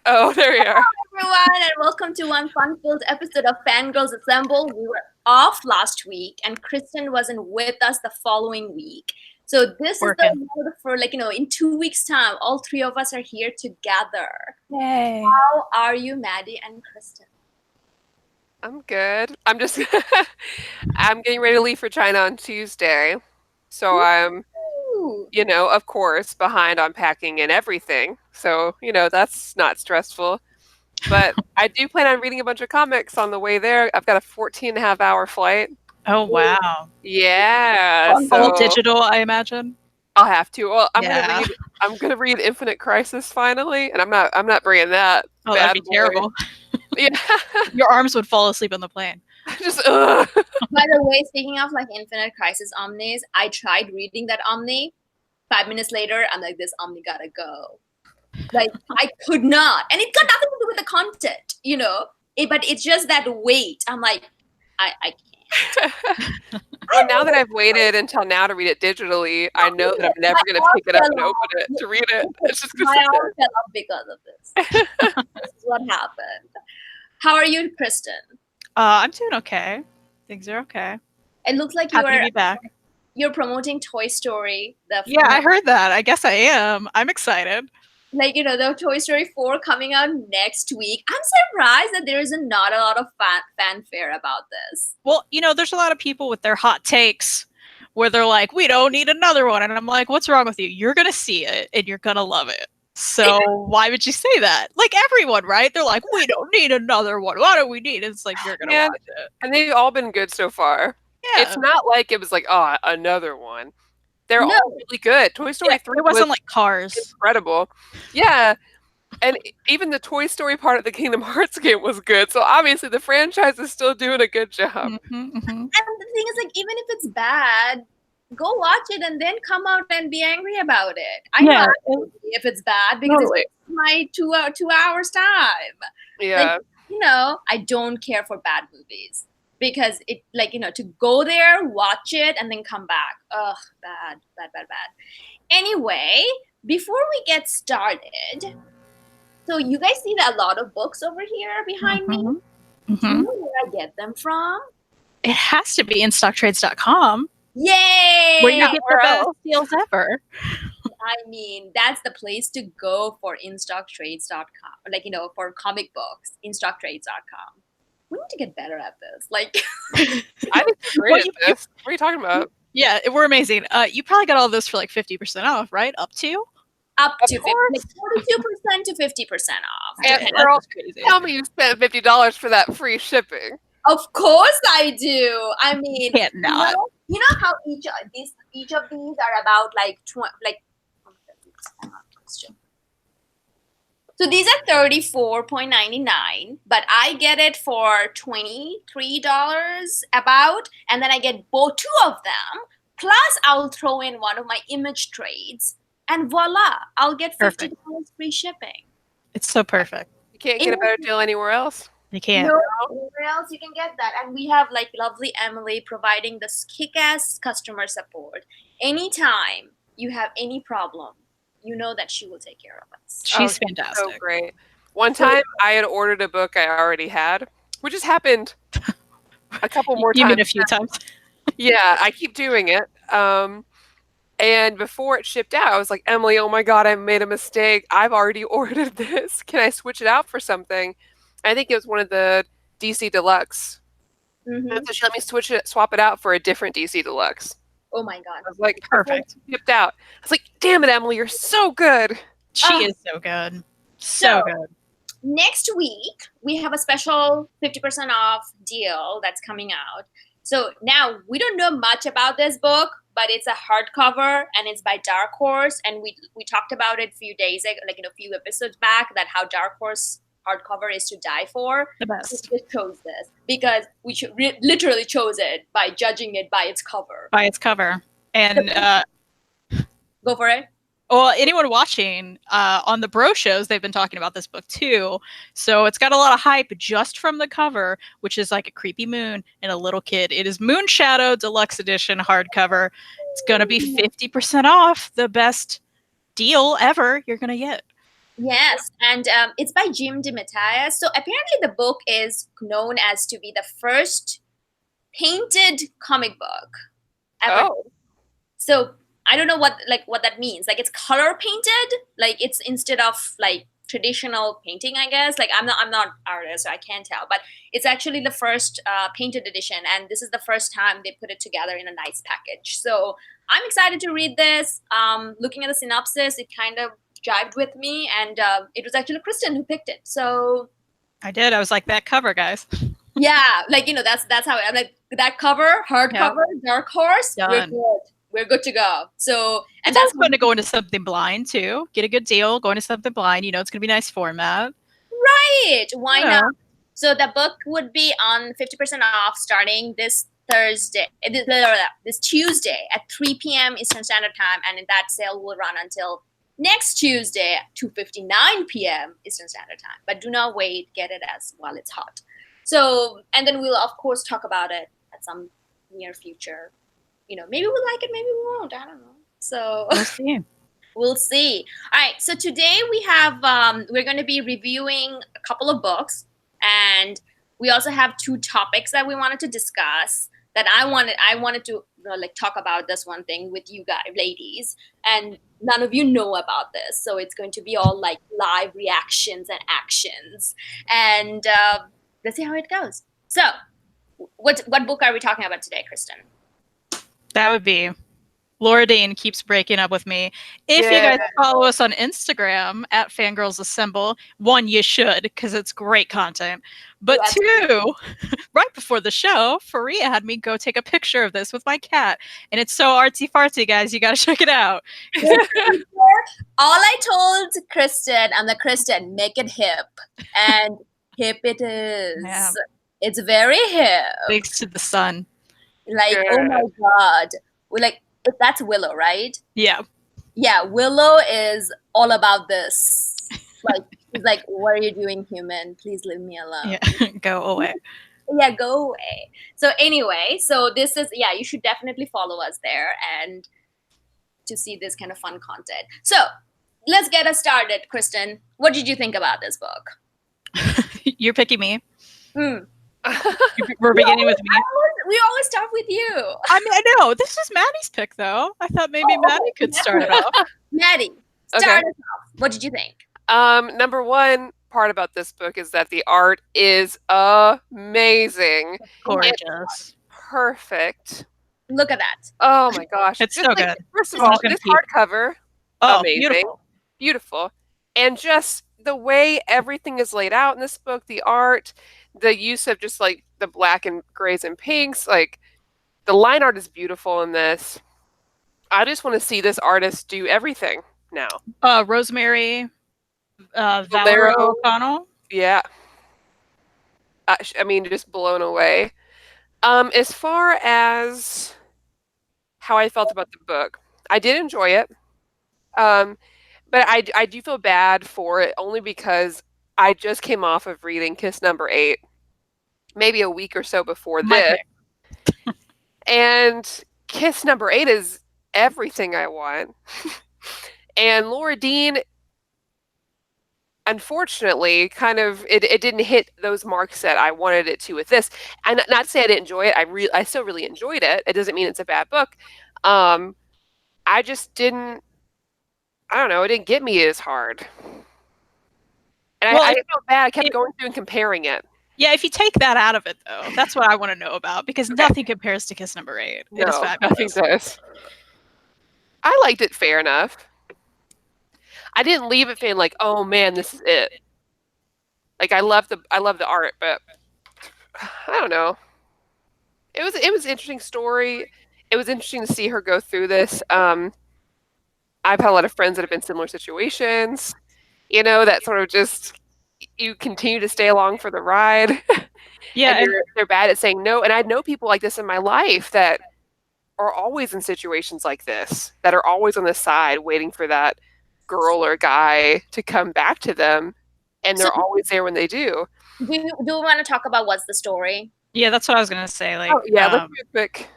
Oh, there you are. Everyone, and welcome to one fun-filled episode of Fangirlz Assemble. We were off last week, and Kristan wasn't with us the following week. So this is the episode for in 2 weeks' time, all three of us are here together. Yay! How are you, Maddie and Kristan? I'm good. I'm just I'm getting ready to leave for China on Tuesday. So I'm, of course, behind on packing and everything. So, that's not stressful. But I do plan on reading a bunch of comics on the way there. I've got a 14-and-a-half-hour flight. Oh, wow. Yeah. All digital, I imagine. I'll have to. Well, I'm gonna read Infinite Crisis finally, and I'm not bringing that. Oh, that'd be terrible. Yeah. Your arms would fall asleep on the plane. Just By the way, speaking of Infinite Crisis Omnis, I tried reading that Omni. 5 minutes later, I'm like, this Omni gotta go. I could not. And it got nothing to do with the content, but it's just that weight. I'm like, I can't. Well, now that I've waited until now to read it digitally, I know that I'm never going to pick it up and open it to read it. It's just my arm fell off because of this. This is what happened. How are you, Kristan? I'm doing okay. Things are okay. It looks like you're promoting Toy Story. Yeah, I heard that. I guess I am. I'm excited. The Toy Story 4 coming out next week. I'm surprised that there isn't not a lot of fanfare about this. Well, there's a lot of people with their hot takes where they're like, we don't need another one. And I'm like, what's wrong with you? You're going to see it and you're going to love it. So why would you say that? Like everyone, right? They're like, we don't need another one. What do we need? It's like, you're going to watch it. And they've all been good so far. Yeah. It's not like it was like, oh, another one. They're all really good. Toy Story 3 it wasn't like Cars. Incredible. Yeah. And even the Toy Story part of the Kingdom Hearts game was good. So obviously the franchise is still doing a good job. Mm-hmm, mm-hmm. And the thing is, even if it's bad, go watch it and then come out and be angry about it. I know if it's bad because it's my 2 hours time. Yeah. I don't care for bad movies. Because it, to go there, watch it, and then come back. Ugh, bad. Anyway, before we get started, so you guys see a lot of books over here behind me? Mm-hmm. Do you know where I get them from? It has to be InStockTrades.com. Yay! Where you get the best deals ever. I mean, that's the place to go for InStockTrades.com. For comic books, InStockTrades.com. We need to get better at this. I think we're great at this. What are you talking about? Yeah, we're amazing. You probably got all this for 50% off, right? Up to 42% to 50% off. And girl, tell me you spent $50 for that free shipping. Of course I do. I mean, can't not. You know how each of these are about So these are $34.99, but I get it for $23 about, and then I get two of them. Plus, I'll throw in one of my image trades, and voila, I'll get $50 free shipping. It's so perfect. You can't get a better deal anywhere else. You can't. No, anywhere else you can get that. And we have lovely Emily providing this kick-ass customer support. Anytime you have any problem, you know that she will take care of us. She's fantastic. So great. One time I had ordered a book I already had, which has happened a couple more times. You mean a few times? Yeah, I keep doing it. And before it shipped out, I was like, Emily, oh my God, I made a mistake. I've already ordered this. Can I switch it out for something? I think it was one of the DC Deluxe. Mm-hmm. And so she let me swap it out for a different DC Deluxe. Oh my God. I was like, perfect. Shipped out. I was like, damn it, Emily, you're so good. She is so good. So good. Next week, we have a special 50% off deal that's coming out. So now we don't know much about this book, but it's a hardcover and it's by Dark Horse. And we talked about it a few days ago, a few episodes back, that how Dark Horse hardcover is to die for. The best. So we just chose this because we literally chose it by judging it by its cover. By its cover. And go for it. Well, anyone watching on the Bro shows, they've been talking about this book too. So it's got a lot of hype just from the cover, which is like a creepy moon and a little kid. It is Moon Shadow Deluxe Edition hardcover. It's going to be 50% off, the best deal ever you're going to get. Yes, and it's by Jim DeMatteis. So apparently the book is known as to be the first painted comic book ever. Oh, So I don't know what that means. Like it's color painted, like it's instead of like traditional painting, I guess. Like I'm not artist, so I can't tell. But it's actually the first painted edition, and this is the first time they put it together in a nice package. So I'm excited to read this. Looking at the synopsis, it kind of jived with me, and it was actually Kristan who picked it. So I did. I was like, that cover, guys. yeah, like that's how I'm like that cover, hardcover, Dark Horse. Done. We're good. We're good to go. So and It's that's also fun to go into something blind too. Get a good deal. Go into something blind. You know, it's gonna be nice format. right. Why Yeah. not? So the book would be on 50% off starting this Thursday, this Tuesday at 3 p.m. Eastern Standard Time, and that sale will run until next Tuesday at 2:59 p.m. Eastern Standard Time. But do not wait; get it as while it's hot. So, and then we'll of course talk about it at some near future. You know, maybe we'll like it, maybe we won't. I don't know. So We'll see. we'll see. All right. So today we have we're going to be reviewing a couple of books, and we also have two topics that we wanted to discuss. That I wanted to like talk about this one thing with you guys, ladies, and none of you know about this, so it's going to be all like live reactions and actions, and let's see how it goes. So, what book are we talking about today, Kristan? That would be Laura Dean Keeps Breaking Up With Me. If you Yeah. guys follow us on Instagram at Fangirlz Assemble, one, you should, because it's great content. But Yes. two, right before the show, Fariha had me go take a picture of this with my cat. And it's so artsy fartsy, guys. You got to check it out. All I told Kristan, I'm like, Kristan, make it hip. And hip it is. Yeah. It's very hip. Thanks to the sun. Like, oh my God. We're like, that's Willow, right? Yeah. Yeah, Willow is all about this. Like, she's like, what are you doing, human? Please leave me alone. Yeah. Go away. Yeah, go away. So anyway, so this is, yeah, you should definitely follow us there and to see this kind of fun content. So let's get us started, Kristan. What did you think about this book? You're picking me. Hmm. We're beginning with me. We always start with you. I mean, I know. This is Maddie's pick, though. I thought maybe Maddie could start it off. Maddie, start us off. What did you think? Number one part about this book is that the art is amazing. Gorgeous. It's perfect. Look at that. Oh my gosh. It's Just so like, good. First of It's not all, gonna this keep- hardcover, Oh, amazing. Beautiful. And just the way everything is laid out in this book, the art, the use of just like the black and grays and pinks, like the line art is beautiful in this. I just want to see this artist do everything now. Rosemary Valero Valero. O'Connell. Yeah. I mean, just blown away. As far as how I felt about the book, I did enjoy it. But I do feel bad for it only because I just came off of reading Kiss Number 8, maybe a week or so before My this. pick. And Kiss Number 8 is everything I want. And Laura Dean, unfortunately, kind of it didn't hit those marks that I wanted it to with this. And not to say I didn't enjoy it. I still really enjoyed it. It doesn't mean it's a bad book. I just didn't. I don't know. It didn't get me as hard. And Well, I felt bad. I kept going through and comparing it. Yeah, if you take that out of it, though, that's what I want to know about, because Okay. nothing compares to Kiss Number 8. It is No, fabulous. nothing does. I liked it fair enough. I didn't leave it feeling like, oh man, this is it. Like I love the art, but I don't know. It was an interesting story. It was interesting to see her go through this. I've had a lot of friends that have been in similar situations. You know, that sort of just you continue to stay along for the ride. Yeah, and they're bad at saying no. And I know people like this in my life that are always in situations like this, that are always on the side waiting for that girl or guy to come back to them, and they're always there when they do. Do we want to talk about what's the story? yeah, that's what I was gonna say. Like, Let's do it quick.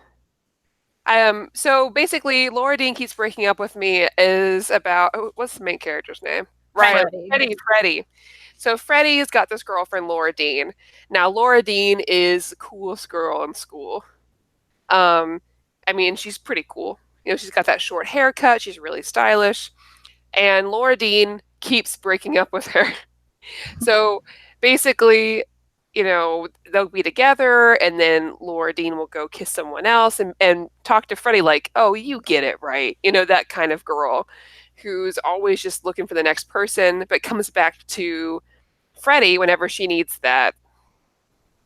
So basically, Laura Dean Keeps Breaking Up With Me is about what's the main character's name? Right, Freddie. Freddie. So Freddie's got this girlfriend, Laura Dean. Now, Laura Dean is the coolest girl in school. I mean, she's pretty cool. You know, she's got that short haircut. She's really stylish. And Laura Dean keeps breaking up with her. So basically, you know, they'll be together, and then Laura Dean will go kiss someone else and talk to Freddie like, oh, you get it, right? You know, that kind of girl who's always just looking for the next person, but comes back to Freddie whenever she needs that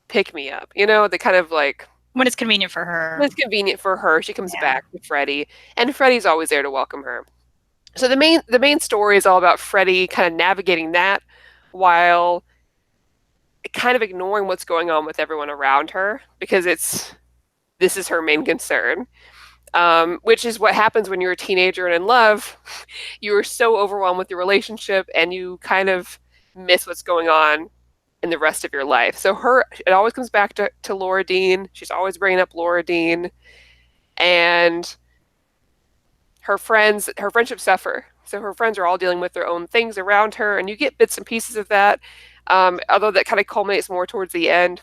pick me up. You know, the kind of like When it's convenient for her. when it's convenient for her, she comes back to Freddie, and Freddie's always there to welcome her. So the main story is all about Freddie kind of navigating that while kind of ignoring what's going on with everyone around her, because this is her main concern. Which is what happens when you're a teenager and in love. You are so overwhelmed with your relationship, and you kind of miss what's going on in the rest of your life. So it always comes back to Laura Dean. She's always bringing up Laura Dean, and her friendships suffer. So her friends are all dealing with their own things around her, and you get bits and pieces of that. Although that kind of culminates more towards the end.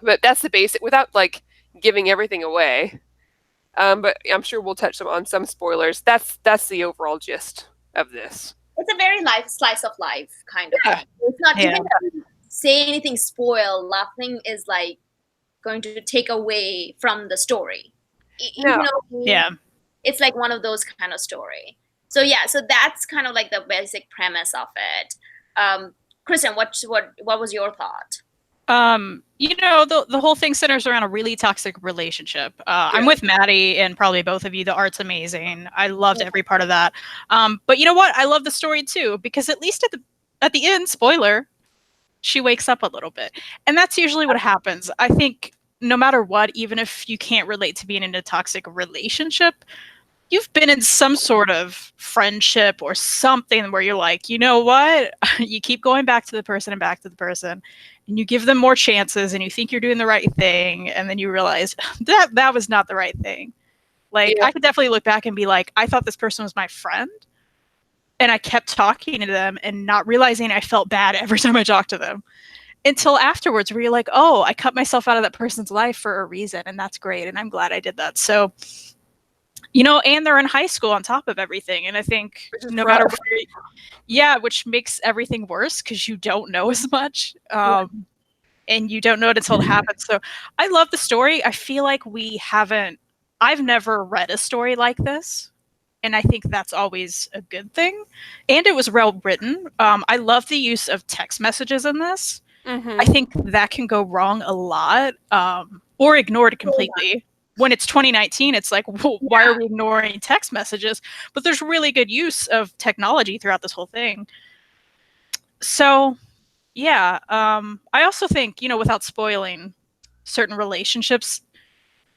But that's the basic, without like giving everything away. But I'm sure we'll touch on some spoilers. That's the overall gist of this. It's a very slice of life kind of. Yeah. It's not even if you say anything spoil. Nothing is like going to take away from the story. No. You know, yeah. It's like one of those kind of story. So yeah, so that's kind of like the basic premise of it. Kristan, what was your thought? You know, the whole thing centers around a really toxic relationship. I'm with Maddie and probably both of you. The art's amazing. I loved every part of that. But you know what? I love the story too, because at least at the end, spoiler, she wakes up a little bit. And that's usually what happens. I think no matter what, even if you can't relate to being in a toxic relationship, you've been in some sort of friendship or something where you're like, you know what? You keep going back to the person and back to the person, and you give them more chances, and you think you're doing the right thing, and then you realize that was not the right thing. Like, I could definitely look back and be like, I thought this person was my friend, and I kept talking to them and not realizing I felt bad every time I talked to them. Until afterwards, where you're like, oh, I cut myself out of that person's life for a reason, and that's great, and I'm glad I did that. So, you know, and they're in high school on top of everything. And I think no matter where, which makes everything worse because you don't know as much. And you don't know it until it happens. So I love the story. I feel like I've never read a story like this. And I think that's always a good thing. And it was well written. I love the use of text messages in this. Mm-hmm. I think that can go wrong a lot, or ignored completely. When it's 2019, it's like, well, why are we ignoring text messages? But there's really good use of technology throughout this whole thing. So, yeah. I also think, you know, without spoiling certain relationships,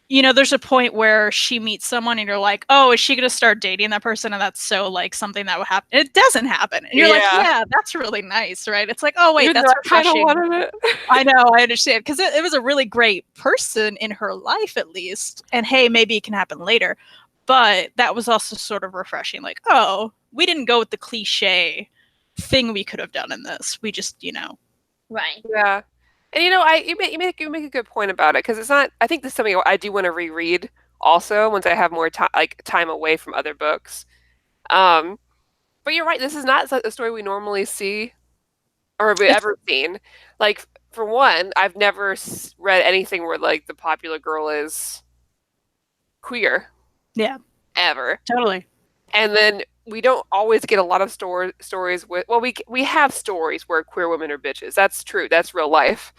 you know, there's a point where she meets someone and you're like, oh, is she going to start dating that person? And that's so like something that would happen. It doesn't happen. And you're like, yeah, that's really nice, right? It's like, oh, wait, that's refreshing. I know, I understand. Because it was a really great person in her life, at least. And hey, maybe it can happen later. But that was also sort of refreshing. Like, oh, we didn't go with the cliche thing we could have done in this. We just, you know. Right. Yeah. And you know, you make a good point about it, because it's not. I think this is something I do want to reread also once I have more time away from other books. But you're right. This is not a story we normally see or have ever seen. Like, for one, I've never read anything where like the popular girl is queer. Yeah. Ever. Totally. And then we don't always get a lot of stories with. Well, we have stories where queer women are bitches. That's true. That's real life.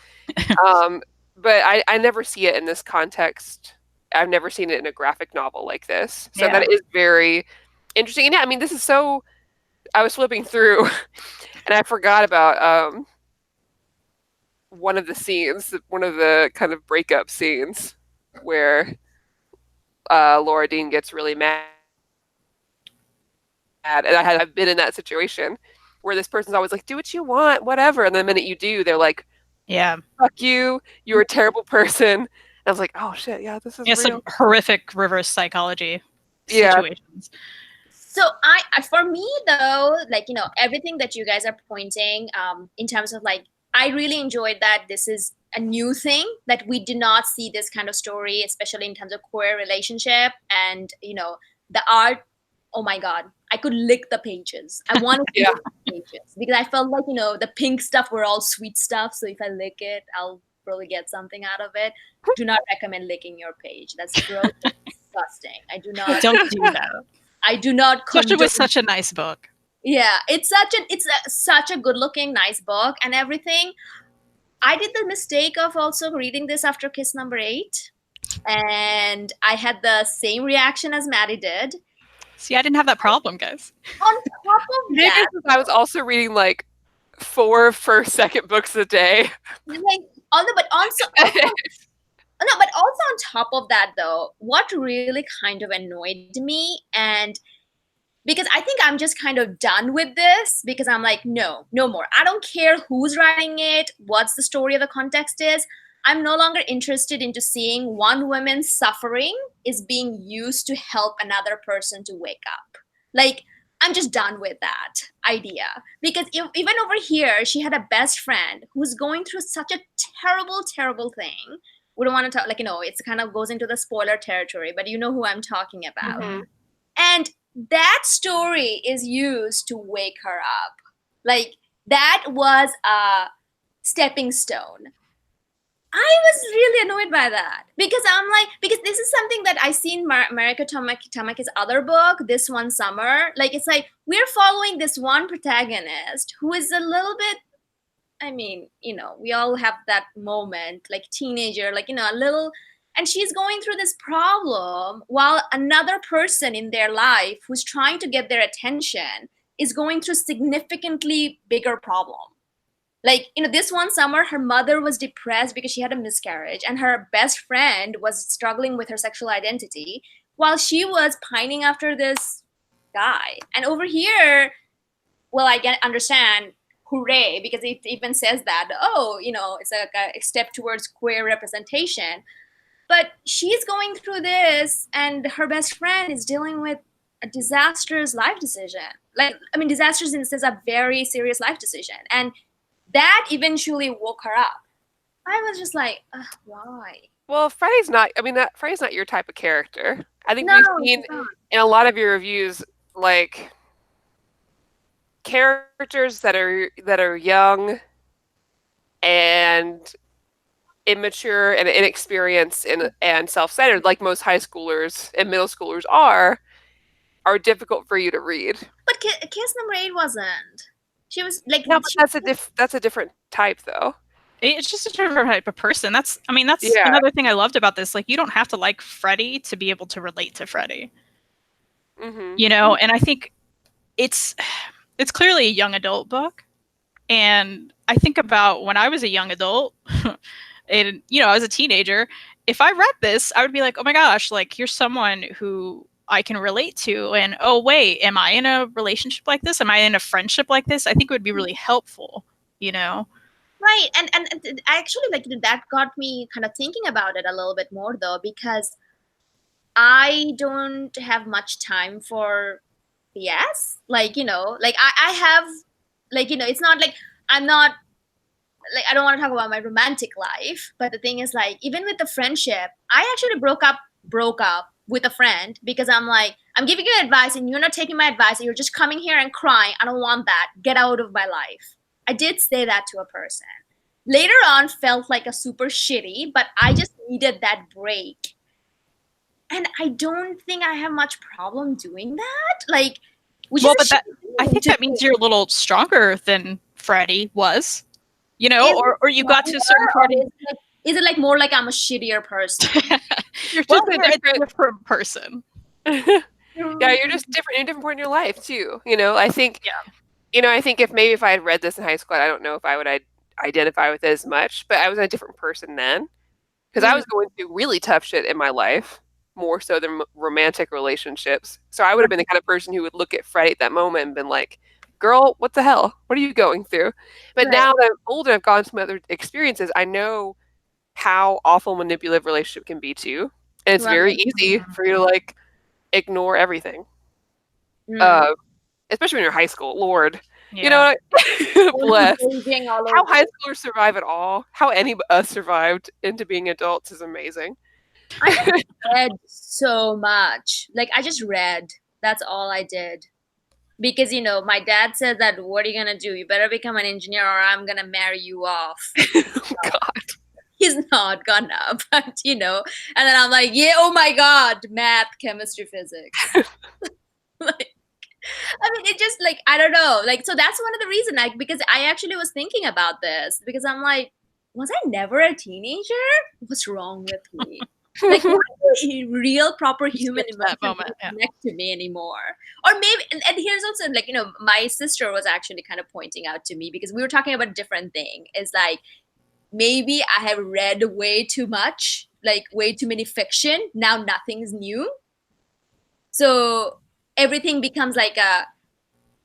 But I never see it in this context. I've never seen it in a graphic novel like this. So that is very interesting. And yeah, I mean, this is so. I was flipping through, and I forgot about one of the scenes, one of the kind of breakup scenes, where Laura Dean gets really mad. And I've been in that situation where this person's always like, do what you want, whatever. And the minute you do, they're like, yeah, fuck you, you're a terrible person. And I was like, oh shit, yeah, this is real. Some horrific reverse psychology situations. So for me though, like, everything that you guys are pointing, in terms of like, I really enjoyed that this is a new thing, that we did not see this kind of story, especially in terms of queer relationship and, the art. Oh my God, I could lick the pages. I wanted to Yeah. lick the pages because I felt like, the pink stuff were all sweet stuff. So if I lick it, I'll probably get something out of it. Do not recommend licking your page. That's gross. Disgusting. I do not. Don't do that. I do not Especially condone. with such a nice book. Yeah, it's such a good looking, nice book and everything. I did the mistake of also reading this after Kiss number 8, and I had the same reaction as Maddie did. See, I didn't have that problem, guys. On top of that, I was also reading like 4 first-second books a day. like, but also on top of that, though, what really kind of annoyed me, and because I think I'm just kind of done with this, because I'm like, no more. I don't care who's writing it, what's the story of the context is. I'm no longer interested into seeing one woman's suffering is being used to help another person to wake up. Like, I'm just done with that idea. Because even over here, she had a best friend who's going through such a terrible, terrible thing. We don't want to talk, it's kind of goes into the spoiler territory, but you know who I'm talking about. Mm-hmm. And that story is used to wake her up. Like, that was a stepping stone. I was really annoyed by that, because I'm like, because this is something that I see in Mariko Tamaki's other book, This One Summer. Like, it's like, we're following this one protagonist who is a little bit, I mean, we all have that moment, like teenager, like, a little, and she's going through this problem while another person in their life who's trying to get their attention is going through significantly bigger problem. Like, this one summer, her mother was depressed because she had a miscarriage, and her best friend was struggling with her sexual identity while she was pining after this guy. And over here, well, I understand, hooray, because it even says that, it's like a step towards queer representation. But she's going through this, and her best friend is dealing with a disastrous life decision. Disastrous in the sense of very serious life decision. And that eventually woke her up. I was just like, why? Well, Freddie's not your type of character. I think No, we've seen in a lot of your reviews, like, characters that are young and immature and inexperienced and self-centered, like most high schoolers and middle schoolers are difficult for you to read. But Kiss number 8 wasn't. She was like, no, but that's a different type, though. It's just a different type of person. That's another thing I loved about this. Like, you don't have to like Freddie to be able to relate to Freddie. Mm-hmm. And I think it's clearly a young adult book. And I think about when I was a young adult and, I was a teenager, if I read this, I would be like, oh my gosh, like, here's someone who I can relate to. And, oh, wait, am I in a relationship like this? Am I in a friendship like this? I think it would be really helpful, Right. And I actually, like, that got me kind of thinking about it a little bit more, though, because I don't have much time for BS. Like, I have, like, it's not like I'm not, like, I don't want to talk about my romantic life, but the thing is, like, even with the friendship, I actually broke up with a friend because I'm like, I'm giving you advice and you're not taking my advice and you're just coming here and crying. I don't want that. Get out of my life. I did say that to a person. Later on, felt like a super shitty, but I just needed that break. And I don't think I have much problem doing that. Like, I think that means you're a little stronger than Freddie was, or you got to a certain point. Is it like more like I'm a shittier person? You're just a different person. Yeah, you're just different in a different point in your life too. I think. Yeah. I think if I had read this in high school, I don't know if I would identify with it as much, but I was a different person then because I was going through really tough shit in my life, more so than romantic relationships. So I would have been the kind of person who would look at Freddie at that moment and been like, girl, what the hell? What are you going through? But now that I'm older, I've gone through other experiences. I know how awful manipulative relationship can be too. And it's very easy for you to like ignore everything. especially when you're in high school. Lord, you Yeah. know, bless. All How over. high schoolers survive at all, how any of us survived into being adults is amazing. I just read so much. Like I just read. That's all I did. Because my dad said that what are you gonna do? You better become an engineer or I'm gonna marry you off. God. He's not gonna, but and then I'm like, yeah, oh my god, math, chemistry, physics. Like, I mean, it just like I don't know. Like, so that's one of the reasons. Like, because I actually was thinking about this because I'm like, was I never a teenager? What's wrong with me? Like, why do real, proper human that emotions moment, don't yeah. connect to me anymore? Or maybe, and here's also like, my sister was actually kind of pointing out to me because we were talking about a different thing. It's like, maybe I have read way too much, like way too many fiction. Now nothing's new. So everything becomes like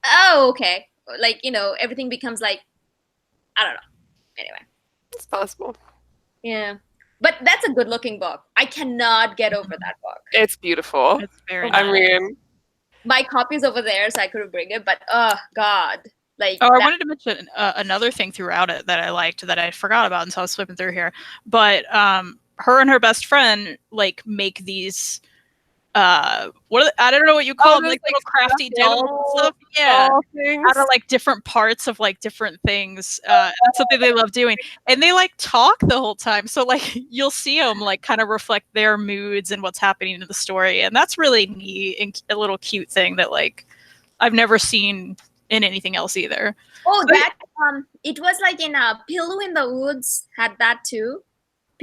oh, okay. Like, everything becomes like, I don't know. Anyway. It's possible. Yeah. But that's a good looking book. I cannot get over that book. It's beautiful. It's very I nice. mean, My copy's over there, so I couldn't bring it. But oh god, like I wanted to mention another thing throughout it that I liked that I forgot about until I was flipping through here. But her and her best friend like make these what are I don't know what you call them, those, like little crafty dolls and stuff. Yeah, out of like different parts of like different things. That's something they love doing, and they like talk the whole time. So like you'll see them like kind of reflect their moods and what's happening in the story, and that's really neat and a little cute thing that like I've never seen in anything else either. Oh, that it was like in a Pillow in the Woods had that too.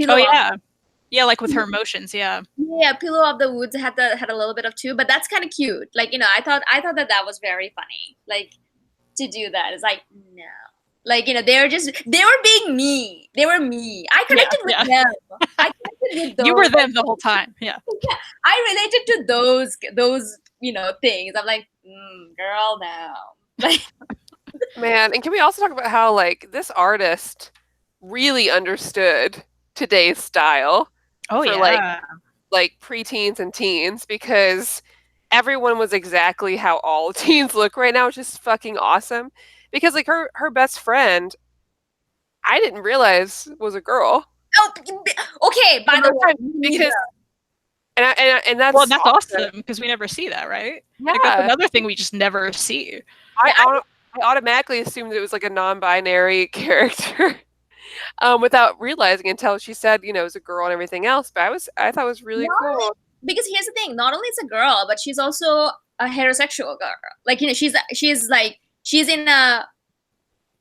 Oh yeah, yeah, like with her emotions. Yeah, yeah. Pillow of the Woods had a little bit of too, but that's kind of cute. Like I thought that was very funny. Like to do that, it's like no. Like they were being me. They were me. I connected with them. I connected with those. You were them the whole time. Yeah. Yeah, I related to those things. I'm like, girl, now. Like, man, and can we also talk about how like this artist really understood today's style Oh for yeah. like preteens and teens because everyone was exactly how all teens look right now, which is fucking awesome. Because like her best friend, I didn't realize was a girl. oh, okay. By the way, because and that's well, that's awesome because we never see that, right? Yeah, like, that's another thing we just never see. I automatically assumed it was like a non-binary character. Without realizing until she said, it was a girl and everything else. But I thought it was really cool. Because here's the thing: not only is a girl, but she's also a heterosexual girl. Like she's in a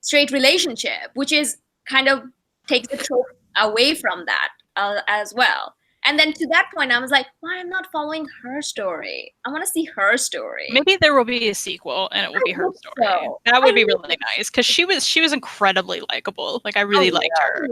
straight relationship, which is kind of takes the trope away from that as well. And then to that point, I was like, why I'm not following her story? I want to see her story. Maybe there will be a sequel and it will be her story. So. That would be really nice because she was incredibly likable. Like I really liked her.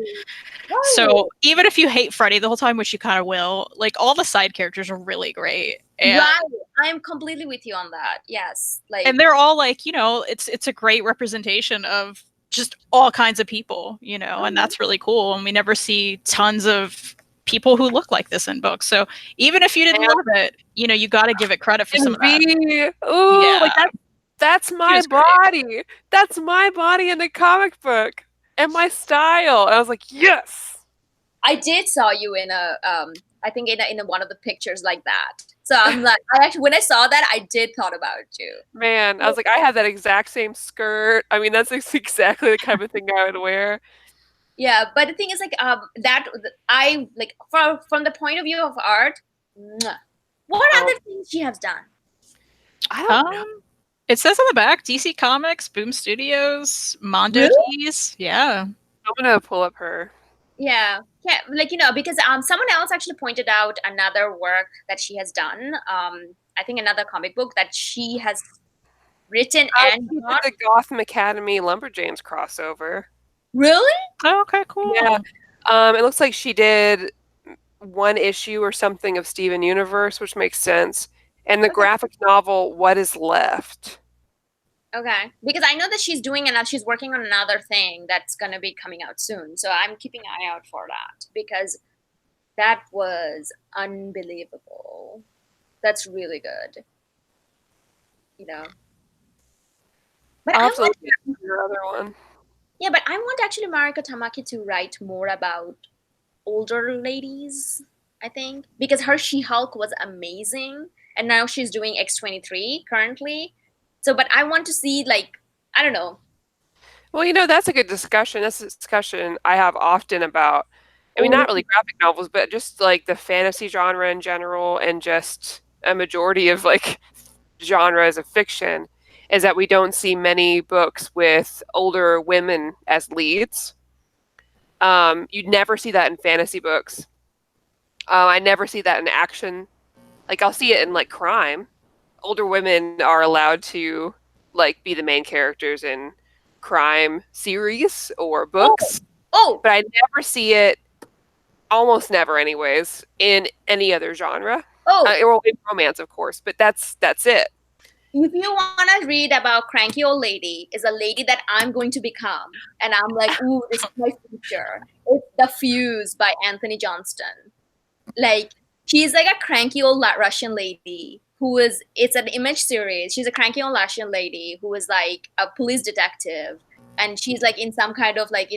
So even if you hate Freddy the whole time, which you kind of will, like all the side characters are really great. And, right, I am completely with you on that. Yes, like, and they're all like, it's a great representation of just all kinds of people, and that's really cool. And we never see tons of people who look like this in books. So even if you didn't love it, you got to give it credit for some of that. Ooh, yeah. Like that's my body. Great. That's my body in the comic book and my style. And I was like, yes. I did saw you in a I think in one of the pictures like that. So I'm like, when I saw that, I did thought about you. Man, I was like, I have that exact same skirt. I mean, that's exactly the kind of thing I would wear. Yeah, but the thing is, like, that I like from the point of view of art. What other things she has done? I don't know. It says on the back, DC Comics, Boom Studios, Mondo Keys. Yeah, I'm gonna pull up her. Yeah, like because someone else actually pointed out another work that she has done. I think another comic book that she has written and the Gotham Academy Lumberjanes crossover. Really? Oh, okay, cool. Yeah. It looks like she did one issue or something of Steven Universe, which makes sense. And the graphic novel, What Is Left. Okay. Because I know that she's working on another thing that's going to be coming out soon. So I'm keeping an eye out for that because that was unbelievable. That's really good. you know. But I'll I have to want, look at your other one. yeah, but I want actually Mariko Tamaki to write more about older ladies, I think, because her She-Hulk was amazing, and now she's doing X-23 currently. So, but I want to see, like, I don't know. Well, that's a good discussion. That's a discussion I have often about, I mean, not really graphic novels, but just like the fantasy genre in general, and just a majority of like genres of fiction, is that we don't see many books with older women as leads. You'd never see that in fantasy books. I never see that in action. Like I'll see it in like crime. Older women are allowed to like be the main characters in crime series or books, Oh, but I never see it, almost never anyways, in any other genre. oh, Well, in romance, of course, but that's it. if you want to read about cranky old lady, is a lady that I'm going to become, and I'm like, ooh, this is my future. It's The Fuse by Anthony Johnston. Like, she's like a cranky old Russian lady who is, it's an Image series. She's a cranky old Russian lady who is like a police detective, and she's like in some kind of like,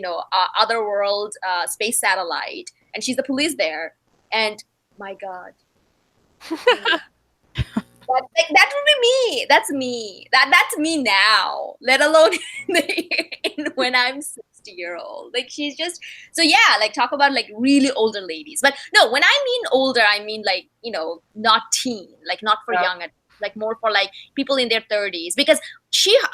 other world space satellite, and she's the police there. And my God. That would be me. That's me. That's me now. Let alone when I'm 60-year-old. Like she's just so yeah. Like talk about like really older ladies. But no, when I mean older, I mean like not teen, like not for young adults, like more for like people in their 30s. Because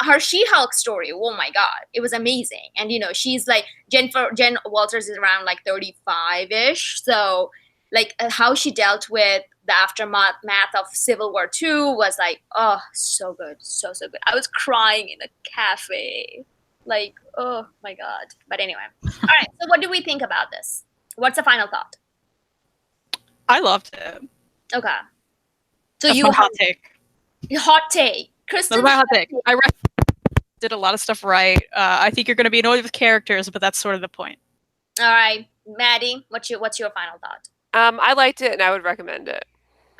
her She-Hulk story, oh my God, it was amazing. And she's like Jen Walters is around like 35-ish. So like how she dealt with the aftermath of Civil War II was like, oh, so good, so good. I was crying in a cafe, like, oh my God. But anyway, all right. So what do we think about this? What's the final thought? I loved it. Okay. So That's you my hot take. Hot take, Kristan. That's my hot take. I did a lot of stuff right. I think you're going to be annoyed with characters, but that's sort of the point. All right, Maddie, what's your final thought? I liked it, and I would recommend it.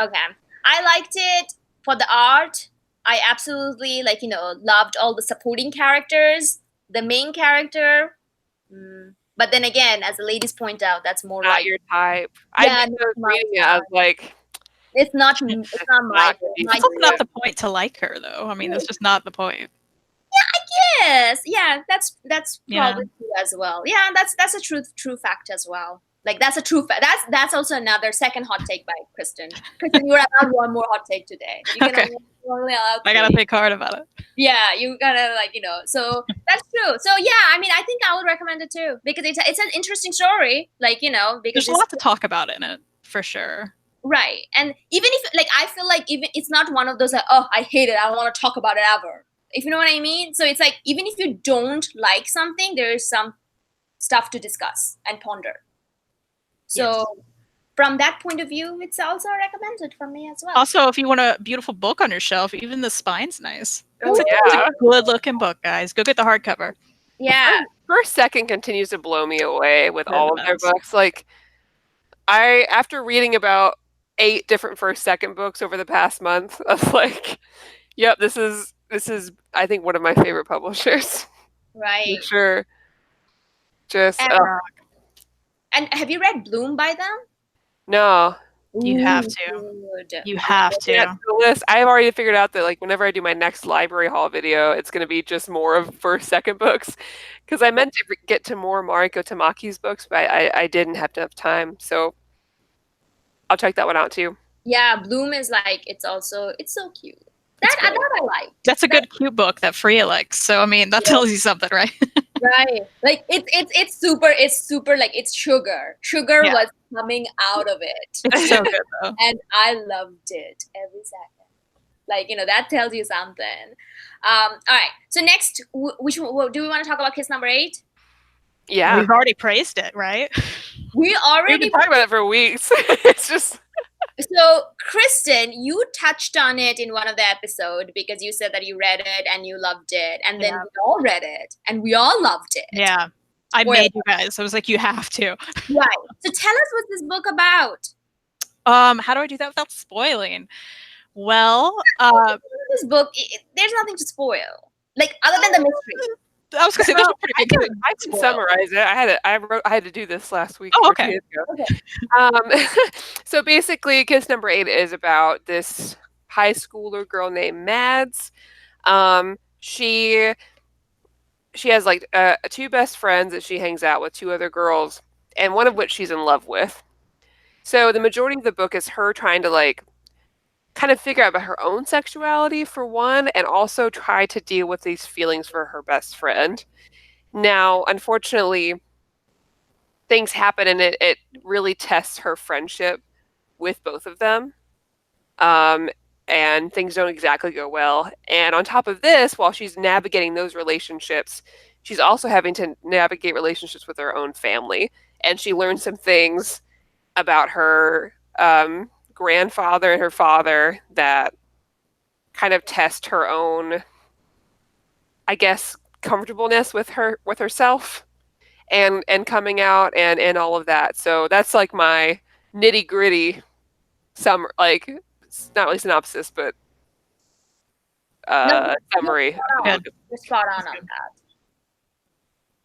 Okay. I liked it for the art. I absolutely loved all the supporting characters. The main character, but then again, as the ladies point out, that's more not like your type. Yeah, I was reading it. I was like, it's not my. It's also not the point to like her, though. I mean, that's just not the point. Yes, yeah, that's probably true as well. Yeah, that's a true fact as well. Like that's a true fact. That's also another second hot take by Kristan. Kristan, you're allowed one more hot take today. Okay. I gotta think hard about it. Yeah, you gotta So that's true. So yeah, I mean, I think I would recommend it too because it's an interesting story. Because there's a lot to talk about in it for sure. Right, and even if I feel like even it's not one of those like, oh, I hate it, I don't want to talk about it ever. If you know what I mean. So it's like even if you don't like something, there is some stuff to discuss and ponder. So from that point of view, it's also recommended from me as well. Also, if you want a beautiful book on your shelf, even the spine's nice. It's a good looking book, guys. Go get the hardcover. Yeah. First Second continues to blow me away with all of their books. Like after reading about 8 different First Second books over the past month, I was like, yep, this is I think one of my favorite publishers. Right. For sure. Just and have you read Bloom by them? No. You have to. You have to. Yeah, I've already figured out that like whenever I do my next library haul video, it's going to be just more of First Second books because I meant to get to more Mariko Tamaki's books, but I didn't have enough time. So I'll check that one out too. Yeah, Bloom is like it's so cute. That I like. That's a good cute book that Fariha likes. So I mean, that tells you something, right? Right. Like it's super like it's sugar. Sugar was coming out of it. It's so good though. And I loved it every second. Like, that tells you something. All right. So next, which one, do we want to talk about kiss number 8? Yeah. We've already praised it, right? We've been talking about it for weeks. It's just So, Kristan, you touched on it in one of the episodes because you said that you read it and you loved it. And then we all read it and we all loved it. Yeah. I made you guys. I was like, you have to. Right. So tell us what this book about. How do I do that without spoiling? Well, this book, there's nothing to spoil. Like, other than the mystery. I was gonna say there's a pretty big. I can summarize it. I had to do this last week. Oh, or okay. 2 days ago. So basically, kiss number 8 is about this high schooler girl named Mads. She has like 2 best friends that she hangs out with, 2 other girls, and one of which she's in love with. So the majority of the book is her trying to like kind of figure out about her own sexuality for one, and also try to deal with these feelings for her best friend. Now, unfortunately, things happen and it really tests her friendship with both of them. And things don't exactly go well. And on top of this, while she's navigating those relationships, she's also having to navigate relationships with her own family. And she learns some things about her grandfather and her father that kind of test her own, I guess, comfortableness with herself and coming out and all of that. So that's like my nitty gritty like not really synopsis, but summary. You're spot on that.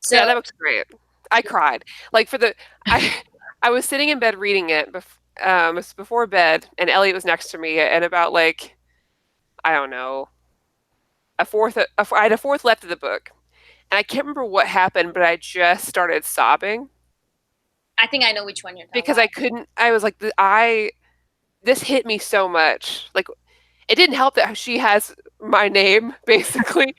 So, yeah, that looks great. I cried. Like I was sitting in bed reading it before bed, and Elliot was next to me, and about like, I don't know, I had a fourth left of the book, and I can't remember what happened, but I just started sobbing. I think I know which one you're talking because about. I was like, this hit me so much. Like, it didn't help that she has my name, basically.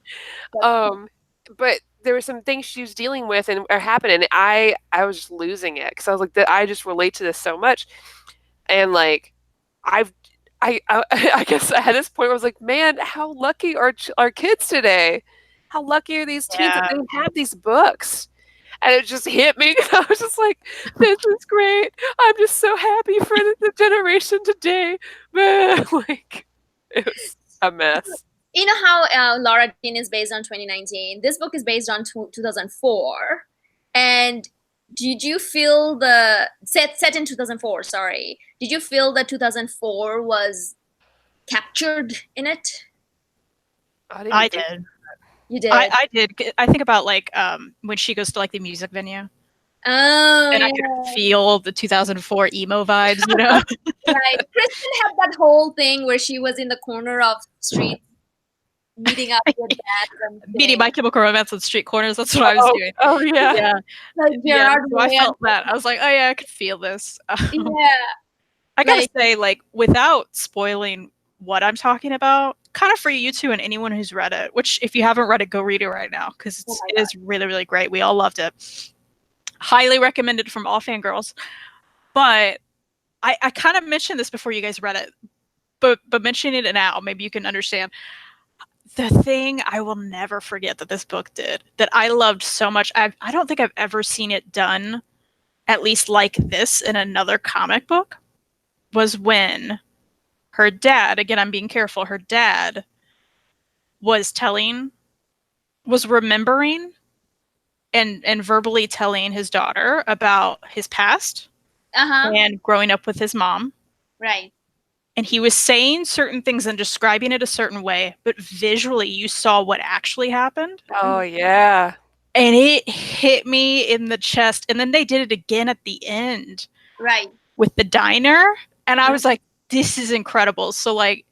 But there were some things she was dealing with and are happening. And I was just losing it because I was like, I just relate to this so much. And like, I guess at this point I was like, man, how lucky are kids today? How lucky are these teens that they have these books? And it just hit me. I was just like, this is great. I'm just so happy for the generation today. Like, it was a mess. You know how Laura Jean is based on 2019? This book is based on 2004. And did you feel set in 2004, sorry. Did you feel that 2004 was captured in it? I did. You did? I did. I think about like when she goes to like the music venue. Oh, and I could feel the 2004 emo vibes, you know? Right. Kristan had that whole thing where she was in the corner of the street meeting up with bands. Meeting My Chemical Romance on street corners. That's what I was doing. Oh, yeah. Yeah. Like So I felt that. I was like, oh, yeah, I could feel this. Yeah. I gotta say, like, without spoiling what I'm talking about, kind of for you two and anyone who's read it, which if you haven't read it, go read it right now because it is really, really great. We all loved it. Highly recommended from all fangirls. But I kind of mentioned this before you guys read it, but mentioning it now, maybe you can understand. The thing I will never forget that this book did, that I loved so much, I don't think I've ever seen it done, at least like this, in another comic book, was when her dad, again, I'm being careful, her dad was remembering and verbally telling his daughter about his past and growing up with his mom. Right. And he was saying certain things and describing it a certain way, but visually you saw what actually happened. Oh, yeah. And it hit me in the chest. And then they did it again at the end. Right. With the diner. And I was like, this is incredible. So, like,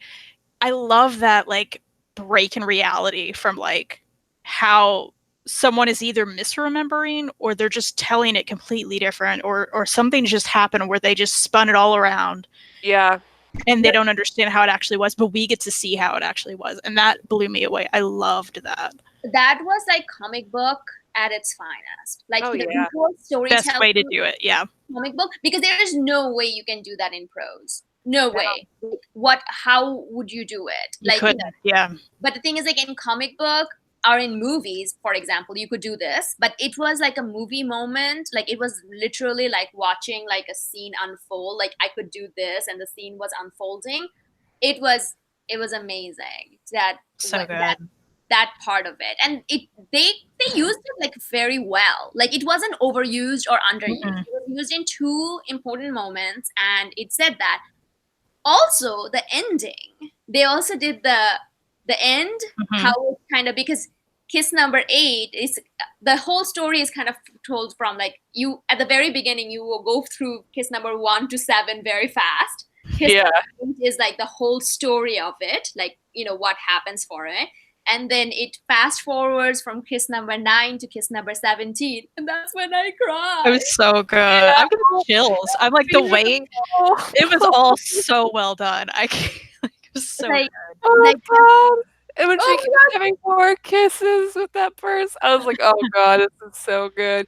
I love that, like, break in reality from, like, how someone is either misremembering or they're just telling it completely different or something just happened where they just spun it all around. Yeah. And they don't understand how it actually was, but we get to see how it actually was. And that blew me away. I loved that. That was like comic book at its finest. Like visual storytelling. Best way to do it, yeah. Comic book, because there is no way you can do that in prose. No way. How would you do it? You couldn't, yeah. But the thing is, like in comic book or in movies, for example, you could do this, but it was like a movie moment. Like it was literally like watching like a scene unfold. Like I could do this and the scene was unfolding. It was amazing. That part of it. And they used it like very well. Like it wasn't overused or underused. Mm-hmm. It was used in 2 important moments, and it said that. Also, the ending, they also did the the end, Mhm. how it kind of, because kiss number 8 is, the whole story is kind of told from like, you at the very beginning you will go through kiss number 1 to 7 very fast. Kiss Yeah. number 8 is like the whole story of it, like, you know, what happens for it. And then it fast forwards from kiss number 9 to kiss number 17. And that's when I cried. It was so good. Yeah. I'm getting chills. I'm like, the way it was all so well done. I can't, like, it was so like, good. Oh like, God. And when oh she my kept God. having more kisses with that purse, I was like, oh God, this is so good.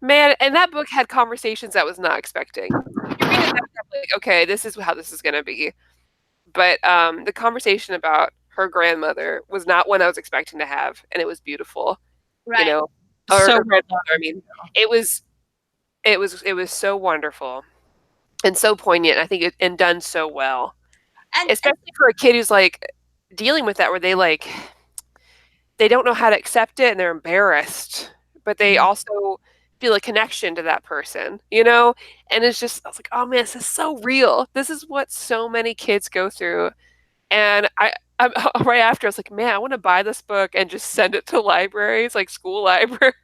Man, and that book had conversations I was not expecting. You read it, I'm like, okay, this is how this is going to be. But the conversation about her grandmother was not one I was expecting to have, and it was beautiful. You Right. know, So or well grandmother. done. I mean, it was so wonderful and so poignant. I think and done so well, And especially for a kid who's like dealing with that, where they don't know how to accept it and they're embarrassed, but they Mhm. also feel a connection to that person, you know? And it's just, I was like, oh man, this is so real. This is what so many kids go through. And I'm right after, I was like, man, I want to buy this book and just send it to libraries, like school libraries.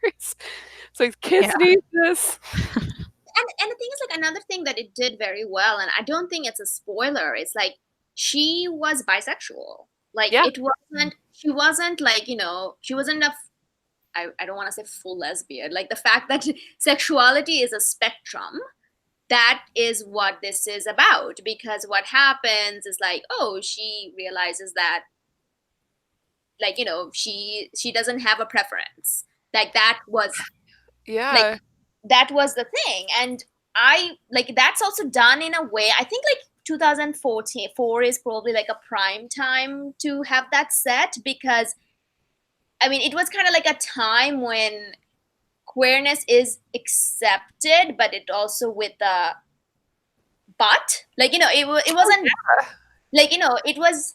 It's like, kids Yeah. need this. and the thing is, like, another thing that it did very well, and I don't think it's a spoiler, it's like she was bisexual. Like, Yeah. it wasn't, she wasn't like, you know, she wasn't I don't want to say full lesbian. Like, the fact that sexuality is a spectrum, that is what this is about. Because what happens is like, oh, she realizes that, like, you know, she doesn't have a preference. Like, that was like, Yeah. that was the thing. And I like, that's also done in a way, I think, like 2014 is probably like a prime time to have that set, because I mean, it was kind of like a time when queerness is accepted, but it also with a but, like, you know, it wasn't like, you know, it was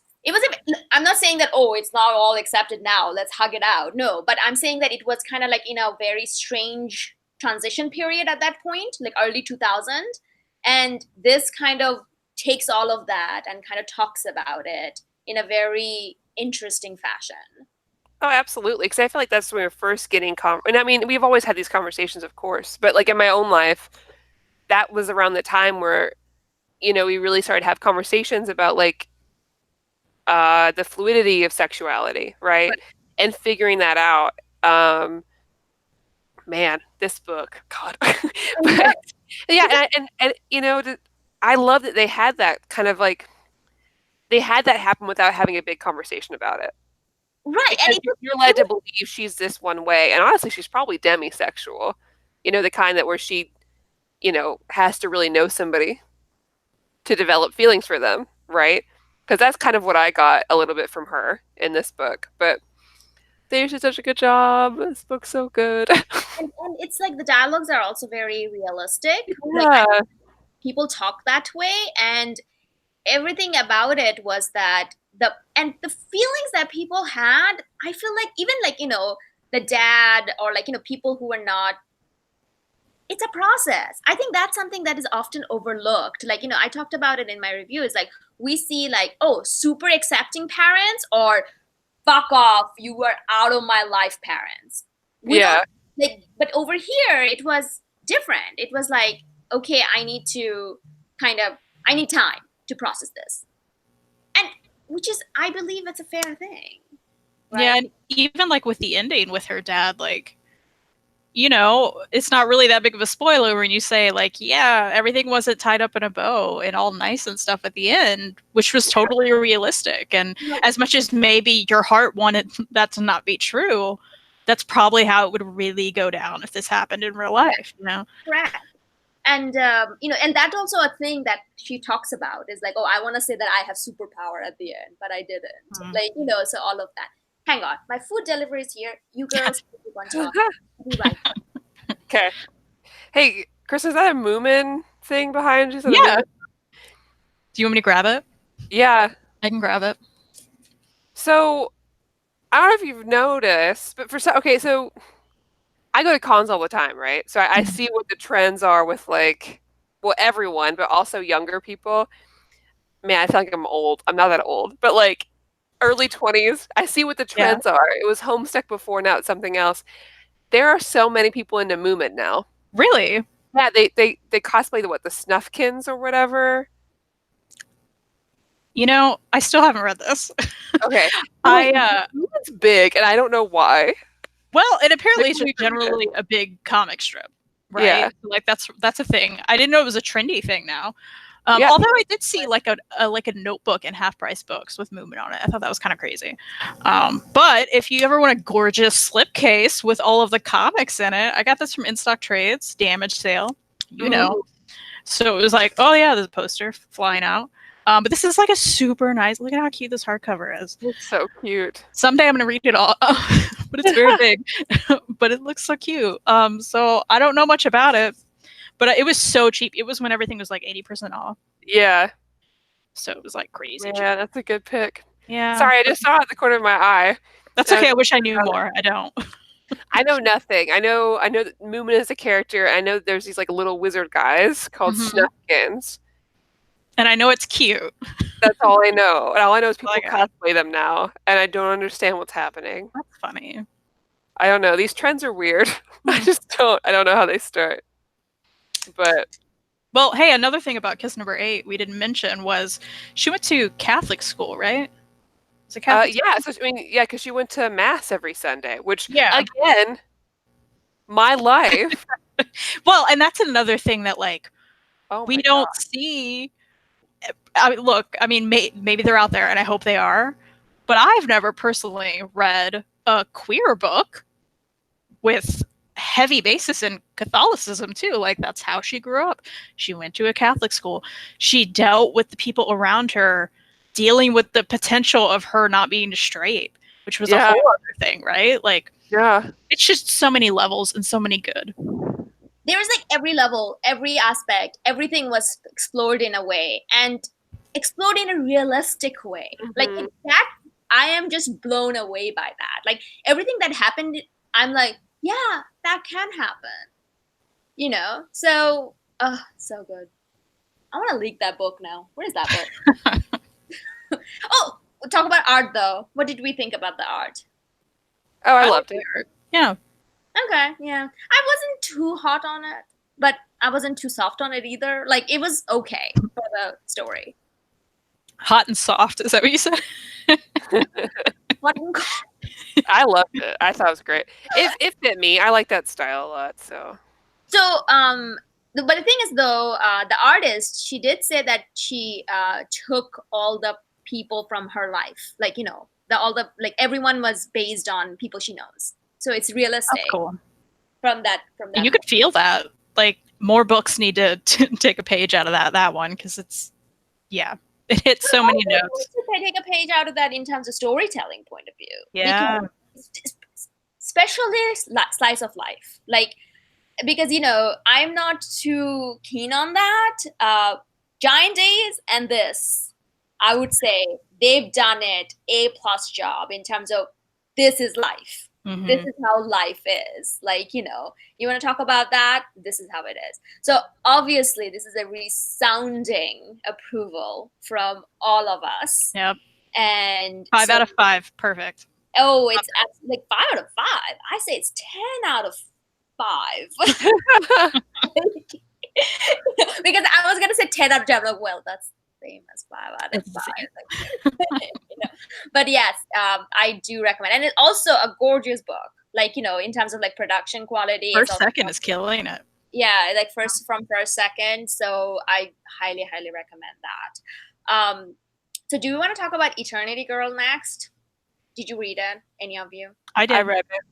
I'm not saying that, oh, it's not all accepted now, let's hug it out. No, but I'm saying that it was kind of like in a very strange transition period at that point, like early 2000. And this kind of takes all of that and kind of talks about it in a very interesting fashion. Oh, absolutely. Because I feel like that's when we're first getting and I mean, we've always had these conversations, of course, but like in my own life, that was around the time where, we really started to have conversations about like the fluidity of sexuality, right? But And figuring that out. Um, man, this book, God. But yeah, and I love that they had that kind of like they had that happen without having a big conversation about it. right, and Because you're led to believe she's this one way, and honestly, she's probably demisexual. The kind that where she, has to really know somebody to develop feelings for them, right? Because that's kind of what I got a little bit from her in this book. But they did such a good job. This book's so good. and it's like the dialogues are also very realistic. Like, Yeah, people talk that way, and everything about it was that the feelings that people had, I feel like, even like, you know, the dad, or like, you know, people who are not, it's a process. I think that's something that is often overlooked. Like, you know, I talked about it in my review. It's like, we see like, oh, super accepting parents, or fuck off, you were out of my life parents. We yeah. don't, like, but over here it was different. It was like, okay, I need time to process this. And which is, I believe it's a fair thing. Right? Yeah, and even like with the ending with her dad, like, it's not really that big of a spoiler when you say, like, yeah, everything wasn't tied up in a bow and all nice and stuff at the end, which was totally realistic. And as much as maybe your heart wanted that to not be true, that's probably how it would really go down if this happened in real life, Correct. And and that's also a thing that she talks about, is like, oh, I want to say that I have superpower at the end, but I didn't. Like, so all of that. Hang on, my food delivery is here. You girls keep on talking. I'll be right back. Okay. Hey, Chris, is that a Moomin thing behind you? Yeah. Do you want me to grab it? Yeah. I can grab it. So, I don't know if you've noticed, but so I go to cons all the time, right? So I see what the trends are with like, well, everyone, but also younger people. Man, I feel like I'm old. I'm not that old, but like early 20s. I see what the trends are. It was Homestuck before, now it's something else. There are so many people into Moomin now. Really? Yeah, they cosplay the Snuffkins or whatever. You know, I still haven't read this. Okay. It's big, and I don't know why. Well, and apparently it's Maybe just generally a big comic strip, right? Yeah. Like that's a thing. I didn't know it was a trendy thing now. Yeah. Although I did see like a notebook and half price books with movement on it. I thought that was kind of crazy. But if you ever want a gorgeous slipcase with all of the comics in it, I got this from In Stock Trades, damage sale, you know. So it was like, oh yeah, there's a poster flying out. But this is like a super nice. Look at how cute this hardcover is. It's so cute. Someday I'm gonna read it all, but it's very big. But it looks so cute. So I don't know much about it, but it was so cheap. It was when everything was like 80% off. Yeah. So it was like crazy. Yeah, that's a good pick. Yeah. Sorry, I just saw it at the corner of my eye. That's okay. I wish I knew more. I don't. I know nothing. I know that Moomin is a character. I know there's these like little wizard guys called Snuffkins. And I know it's cute. That's all I know. And all I know is people cosplay them now. And I don't understand what's happening. That's funny. I don't know. These trends are weird. I don't know how they start. But well, hey, another thing about Kiss Number 8 we didn't mention was she went to Catholic school, right? Was it Catholic school? Yeah, so I mean, yeah, because she went to mass every Sunday, which again, my life. Well, and that's another thing that like we don't see. I mean, look, I mean, maybe they're out there, and I hope they are, but I've never personally read a queer book with heavy basis in Catholicism too. Like that's how she grew up. She went to a Catholic school. She dealt with the people around her, dealing with the potential of her not being straight, which was a whole other thing, right? Like, it's just so many levels and so many good. There was like every level, every aspect, everything was explored in a way and explored in a realistic way. Like in that, I am just blown away by that. Like everything that happened, I'm like, yeah, that can happen. You know? So, so good. I want to leak that book now. Where is that book? Oh, we'll talk about art though. What did we think about the art? Oh, I loved it. Yeah. Okay, yeah. I wasn't too hot on it, but I wasn't too soft on it either. Like, it was okay for the story. Hot and soft, is that what you said? Hot and cold. I loved it. I thought it was great. It fit me. I like that style a lot, so. So, but the thing is, though, the artist, she did say that she took all the people from her life. Like, you know, like, everyone was based on people she knows. So it's realistic. That's cool. From that. And you could feel that. Like more books need to take a page out of that one because it's it hits so many notes. Take a page out of that in terms of storytelling point of view. Yeah. Especially slice of life, like because you know I'm not too keen on that. Giant Days and this, I would say they've done it A+ job in terms of this is life. Mm-hmm. This is how life is. Like, you know, you want to talk about that? This is how it is. So obviously this is a resounding approval from all of us. Yep. And 5 out of 5. Perfect. Oh, it's like 5 out of 5. I say it's 10 out of 5. Because I was going to say 10 out of 10. Like, well, that's same as 5 out of 5. You know? But yes, I do recommend, and it's also a gorgeous book. Like, you know, in terms of like production quality, First Second is killing it. Yeah, like First Second. So I highly recommend that. So do we want to talk about Eternity Girl next? Did you read it? Any of you? I did. I read it.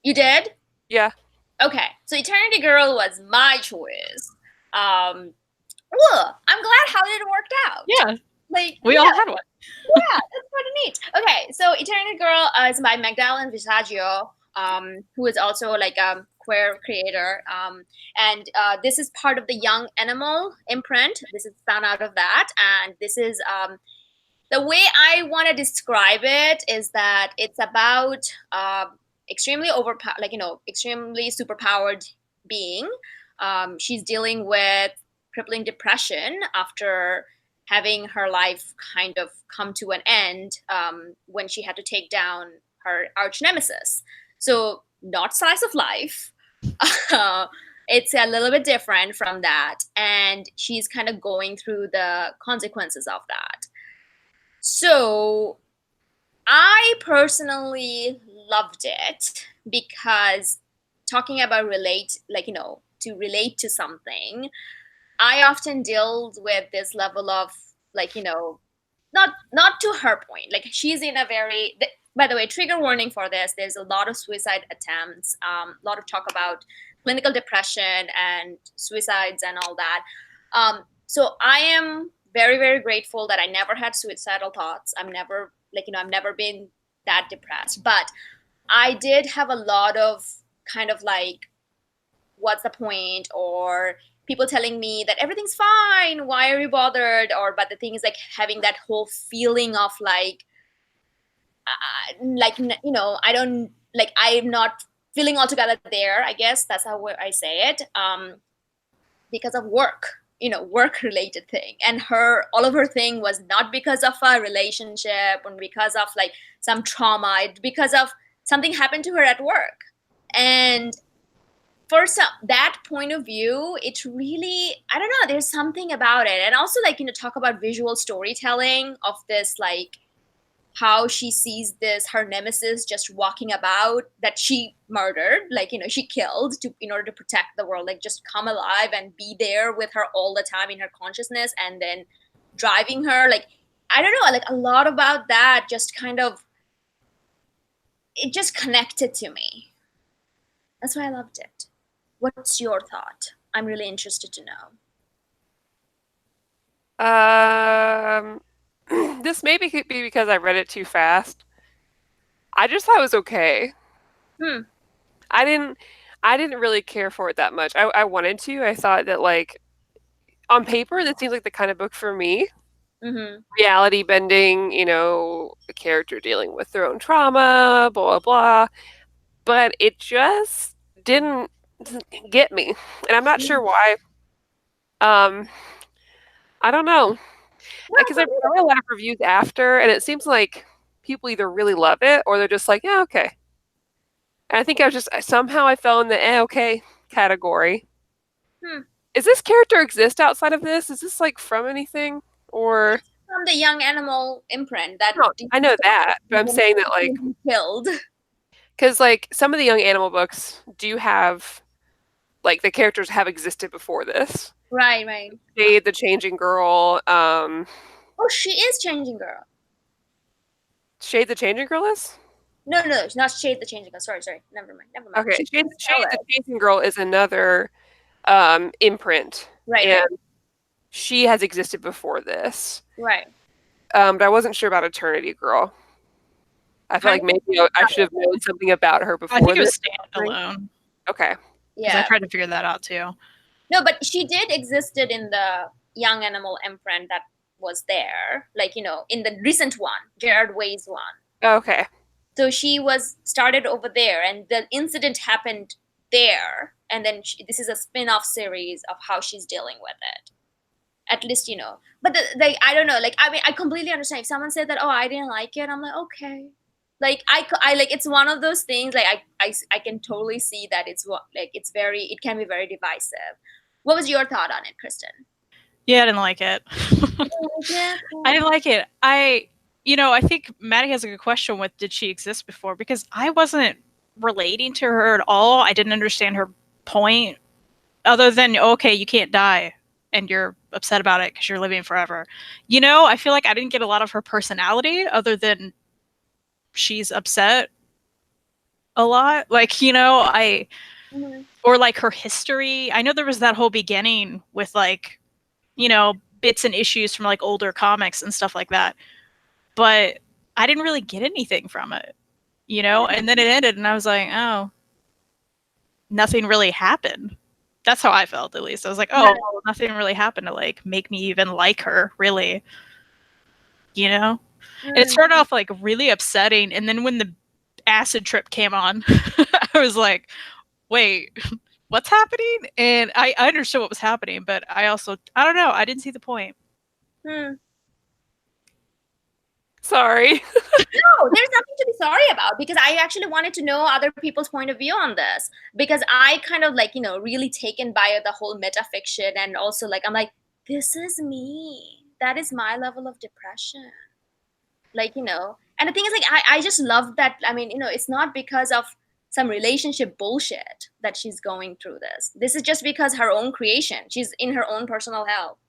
You did? Yeah. Okay, so Eternity Girl was my choice. I'm glad how it worked out. Yeah. Like we all had one. Yeah, that's pretty neat. Okay, so Eternity Girl is by Madelyn Visaggio, who is also like a queer creator. And this is part of the Young Animal imprint. This is found out of that. And this is the way I want to describe it is that it's about extremely superpowered being. She's dealing with crippling depression after having her life kind of come to an end when she had to take down her arch nemesis. So not slice of life. It's a little bit different from that, and she's kind of going through the consequences of that. So I personally loved it because talking about to relate to something, I often deal with this level of not to her point. Like she's in a very by the way, trigger warning for this. There's a lot of suicide attempts, a lot of talk about clinical depression and suicides and all that. So I am very, very grateful that I never had suicidal thoughts. I've never been that depressed, but I did have a lot of kind of like, what's the point? Or people telling me that everything's fine. Why are you bothered? But the thing is like having that whole feeling of like I don't like, I'm not feeling altogether there. I guess that's how I say it. Because of work, work related thing, and all of her thing was not because of a relationship or because of like some trauma. It's because of something happened to her at work. And for that point of view, it's really, I don't know, there's something about it. And also like, talk about visual storytelling of this, like how she sees her nemesis just walking about that she murdered, like, she killed in order to protect the world, like just come alive and be there with her all the time in her consciousness, and then driving her. Like, I don't know, like a lot about that just kind of, it just connected to me. That's why I loved it. What's your thought? I'm really interested to know. This maybe could be because I read it too fast. I just thought it was okay. I didn't really care for it that much. I wanted to. I thought that, like, on paper, this seems like the kind of book for me. Mm-hmm. Reality bending, a character dealing with their own trauma, blah, blah, blah. But it just didn't get me. And I'm not sure why. I don't know. Because I read a lot of reviews after, and it seems like people either really love it or they're just like, yeah, okay. And I think somehow I fell in the okay category. Does this character exist outside of this? Is this like from anything? Or from the Young Animal imprint that I know that, but I'm saying that like killed. Because like some of the Young Animal books do have like the characters have existed before this. Right. Jade, the Changing Girl. Oh, she is Changing Girl. Shade the Changing Girl is? No, it's not Shade the Changing Girl. Sorry. Never mind. Okay, Shade the Changing Girl is another imprint. Right. And she has existed before this. Right. But I wasn't sure about Eternity Girl. I feel like maybe I should have known something about her before. I think it was standalone. Okay. Yeah. I tried to figure that out too. No, but she did existed in the Young Animal imprint that was there, like, in the recent one, Gerard Way's one. Okay. So she was started over there, and the incident happened there, and then this is a spin-off series of how she's dealing with it. At least, But I don't know. Like, I mean, I completely understand. If someone said that, oh, I didn't like it, I'm like, okay. Like, I like, it's one of those things. Like, I can totally see that it can be very divisive. What was your thought on it, Kristan? Yeah, I didn't like it. I didn't like it. I think Maddie has a good question with, did she exist before? Because I wasn't relating to her at all. I didn't understand her point other than, okay, you can't die and you're upset about it because you're living forever. I feel like I didn't get a lot of her personality other than she's upset a lot. Like, or like her history. I know there was that whole beginning with like, bits and issues from like older comics and stuff like that. But I didn't really get anything from it, and then it ended and I was like, oh, nothing really happened. That's how I felt, at least. I was like, oh, well, nothing really happened to like make me even like her, really. And it started off like really upsetting, and then when the acid trip came on, I was like, wait, what's happening? And I understood what was happening, but I don't know, I didn't see the point. Sorry. No, there's nothing to be sorry about, because I actually wanted to know other people's point of view on this, because I kind of like, really taken by the whole metafiction, and also like, I'm like, this is me. That is my level of depression. Like, and the thing is like, I just love that. I mean, it's not because of some relationship bullshit that she's going through this. This is just because her own creation. She's in her own personal hell.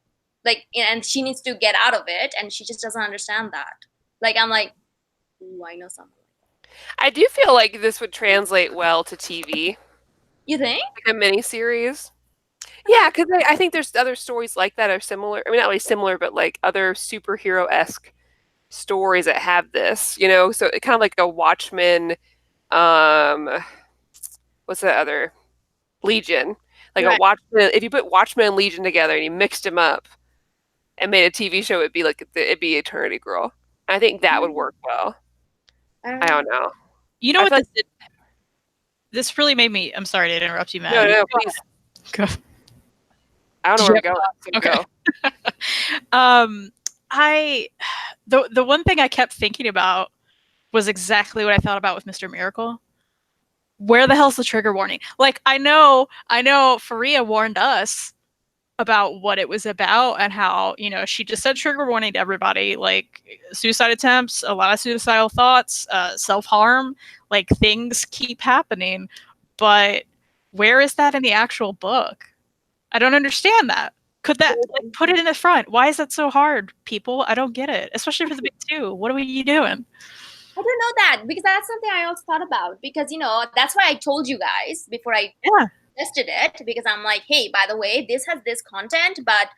Like, and she needs to get out of it, and she just doesn't understand that. Like, I'm like, ooh, I know something. I do feel like this would translate well to TV. You think? Like a miniseries. Yeah, because I think there's other stories like that are similar. I mean, not really similar, but like other superhero-esque stories that have this, So it kind of like a Watchmen, what's that other? Legion. Like a Right. Watchmen. If you put Watchmen and Legion together and you mixed them up and made a TV show, it'd be Eternity Girl. I think that would work well. I don't know. You know I what feel this did? This really made me. I'm sorry to interrupt you, Matt. No, please. Go. I don't know where to go. So Okay. Go. The one thing I kept thinking about was exactly what I thought about with Mr. Miracle. Where the hell's the trigger warning? Like, I know Fariha warned us about what it was about, and how, she just said trigger warning to everybody, like suicide attempts, a lot of suicidal thoughts, self-harm, like things keep happening. But where is that in the actual book? I don't understand that. Could that, like, put it in the front? Why is that so hard, people? I don't get it. Especially for the big two. What are you doing? I don't know that, because that's something I also thought about, because that's why I told you guys before I tested it, because I'm like, hey, by the way, this has this content, but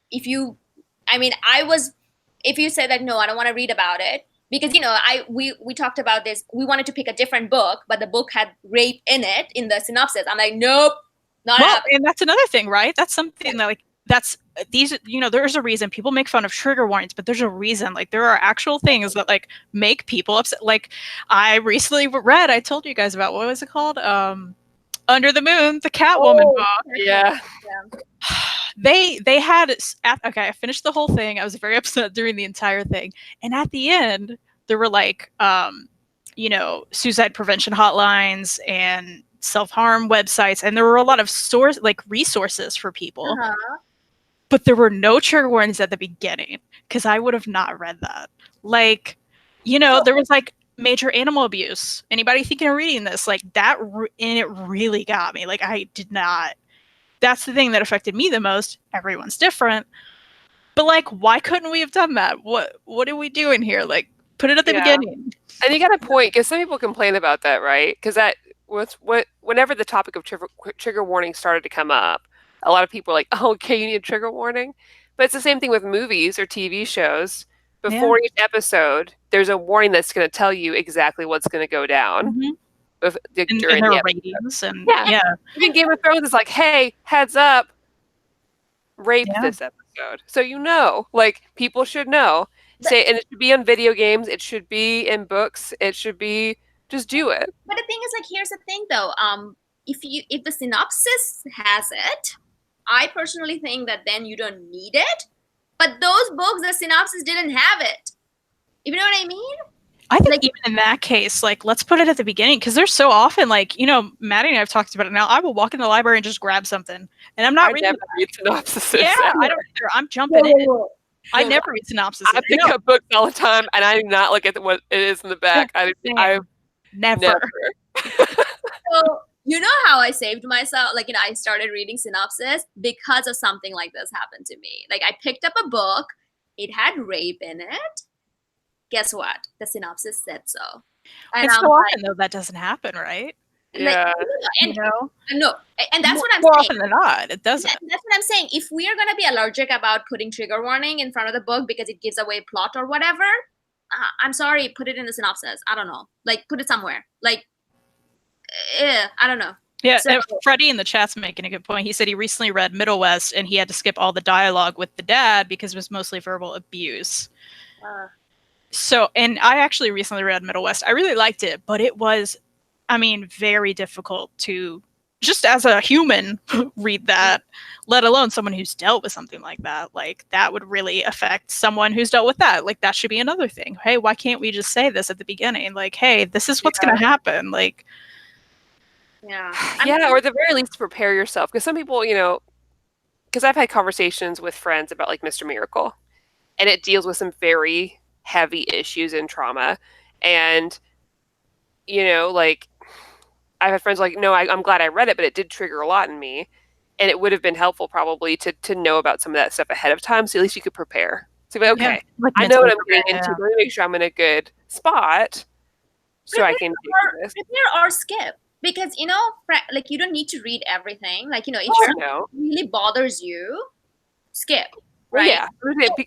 if you say that no, I don't want to read about it, because we talked about this, we wanted to pick a different book, but the book had rape in it in the synopsis. I'm like, nope, not happening. And that's another thing, right? That's something that, like, that's these, there's a reason people make fun of trigger warnings, but there's a reason. Like, there are actual things that, like, make people upset. Like, I recently read, I told you guys about, what was it called? Under the Moon, the Catwoman book. Yeah. They had, okay, I finished the whole thing. I was very upset during the entire thing. And at the end, there were like, suicide prevention hotlines and self-harm websites, and there were a lot of resources for people. But there were no trigger warnings at the beginning, because I would have not read that. Like, there was like major animal abuse. Anybody thinking of reading this, like that, and it really got me. Like, I did not. That's the thing that affected me the most. Everyone's different, but like, why couldn't we have done that? What are we doing here? Like, put it at the beginning. And you got a point, because some people complain about that, right? Because that was whenever the topic of trigger warning started to come up, a lot of people are like, oh, okay, you need a trigger warning. But it's the same thing with movies or TV shows. Before each episode, there's a warning that's going to tell you exactly what's going to go down. During the ratings. And even Game of Thrones is like, hey, heads up, rape this episode. So like, people should know. And it should be on video games, it should be in books, it should be, just do it. But the thing is, like, here's the thing though, if the synopsis has it, I personally think that then you don't need it. But those books, the synopsis didn't have it. You know what I mean? I think, like, even in that case, like, let's put it at the beginning, because there's so often, like, Maddie and I have talked about it now. I will walk in the library and just grab something, and I'm not reading. Never read synopsis. Yeah, I don't either. I'm jumping in. I never read synopsis. I pick up books all the time, and I do not look at what it is in the back. I never. So, you know how I saved myself? Like, I started reading synopsis because of something like this happened to me. Like, I picked up a book, it had rape in it. Guess what? The synopsis said so. And it's so often, though, that doesn't happen, right? Yeah. No, and that's what I'm saying. More often than not, it doesn't. That's what I'm saying. If we are going to be allergic about putting trigger warning in front of the book because it gives away plot or whatever, I'm sorry, put it in the synopsis. I don't know. Like, put it somewhere. Like, I don't know. Yeah, so, Freddie in the chat's making a good point. He said he recently read Middle West, and he had to skip all the dialogue with the dad because it was mostly verbal abuse. So, and I actually recently read Middle West. I really liked it, but it was, very very difficult to just as a human read that, let alone someone who's dealt with something like that. Like, that would really affect someone who's dealt with that. Like, that should be another thing. Hey, why can't we just say this at the beginning? Like, hey, this is what's going to happen. Like, Yeah. Yeah, or at the very least prepare yourself. Because some people, because I've had conversations with friends about like Mr. Miracle, and it deals with some very heavy issues and trauma. And, like I've had friends like, no, I'm glad I read it, but it did trigger a lot in me. And it would have been helpful probably to know about some of that stuff ahead of time. So at least you could prepare. So, okay, like I know what I'm getting into. Let me make sure I'm in a good spot so I can do this. Prepare or skip. Because, like, you don't need to read everything. Like, if something really bothers you, skip. Well, right? yeah,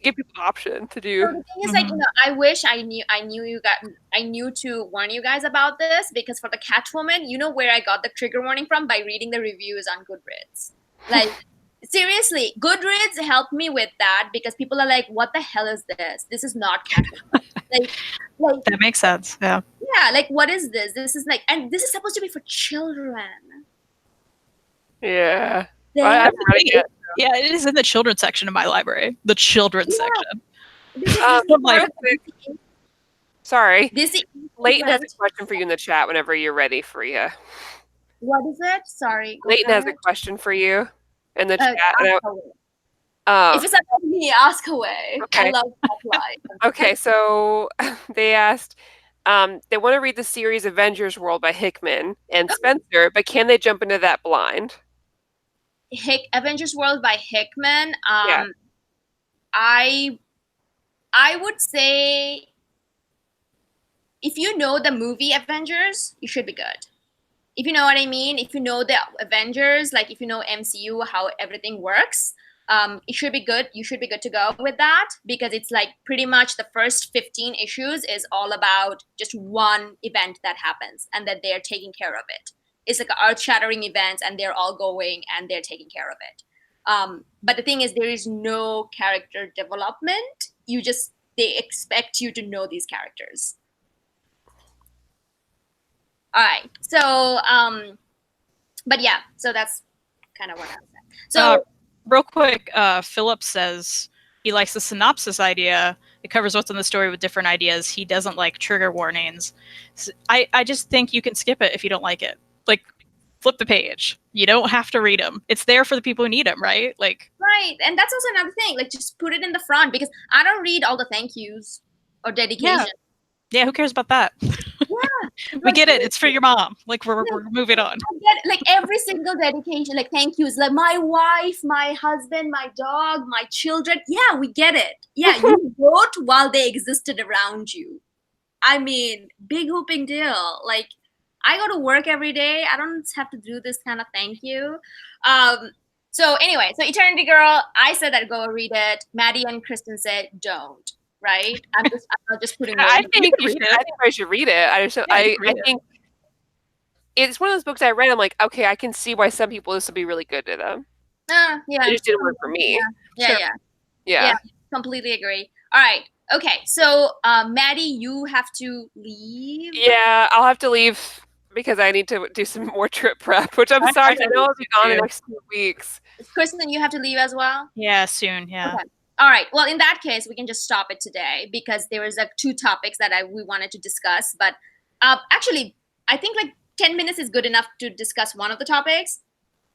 give people the option to do. So the thing is, like, I wish I knew to warn you guys about this, because for the Catwoman, where I got the trigger warning from? By reading the reviews on Goodreads. Like, seriously, Goodreads helped me with that, because people are like, "What the hell is this? This is not Catwoman." like that makes sense. Yeah. Yeah, like, what is this? This is like, and this is supposed to be for children. Yeah. Yeah, it is in the children's section of my library. The children's section. Sorry. Leighton has a question for you in the chat whenever you're ready, Fariha. What is it? Sorry. Leighton has a question for you in the chat. If it's about me, ask away. Okay. I love that line. Okay, so they asked, they want to read the series Avengers World by Hickman and Spencer, but can they jump into that blind? Avengers World by Hickman. Yeah. I would say, if you know the movie Avengers, you should be good. If you know what I mean, if you know the Avengers, like if you know MCU, how everything works, it should be good. You should be good to go with that, because it's like pretty much the first 15 issues is all about just one event that happens and that they're taking care of it. It's like an earth-shattering event, and they're all going and they're taking care of it. But the thing is, there is no character development. They expect you to know these characters. All right. So, but yeah, so that's kind of what I was saying. So, real quick, Philip says he likes the synopsis idea. It covers what's in the story with different ideas. He doesn't like trigger warnings. So I just think you can skip it if you don't like it. Like, flip the page. You don't have to read them. It's there for the people who need them, right? Like, right. And that's also another thing. Like, just put it in the front, because I don't read all the thank yous or dedication. Yeah, who cares about that? Yeah. We get it. It's for your mom. Like, we're moving on. I get it. Like, every single dedication, like, thank yous. Like, my wife, my husband, my dog, my children. Yeah, we get it. Yeah, you wrote while they existed around you. I mean, big whooping deal. Like, I go to work every day. I don't have to do this kind of thank you. So anyway, so Eternity Girl, I said I'd go read it. Maddie and Kristan said don't. Right? I'm just putting. I think you should. I think I should read it. I think it's one of those books I read. I'm like, okay, I can see why some people this would be really good to them. Yeah. It just didn't work for me. Yeah. Completely agree. All right. Okay. So, Maddie, you have to leave. Yeah, I'll have to leave because I need to do some more trip prep. Which I'm sorry, I know I'll be gone in the next 2 weeks. Kristan, you have to leave as well. Yeah, soon. Yeah. Okay. All right. Well, in that case, we can just stop it today, because there was like 2 topics that we wanted to discuss. But actually, I think like 10 minutes is good enough to discuss one of the topics.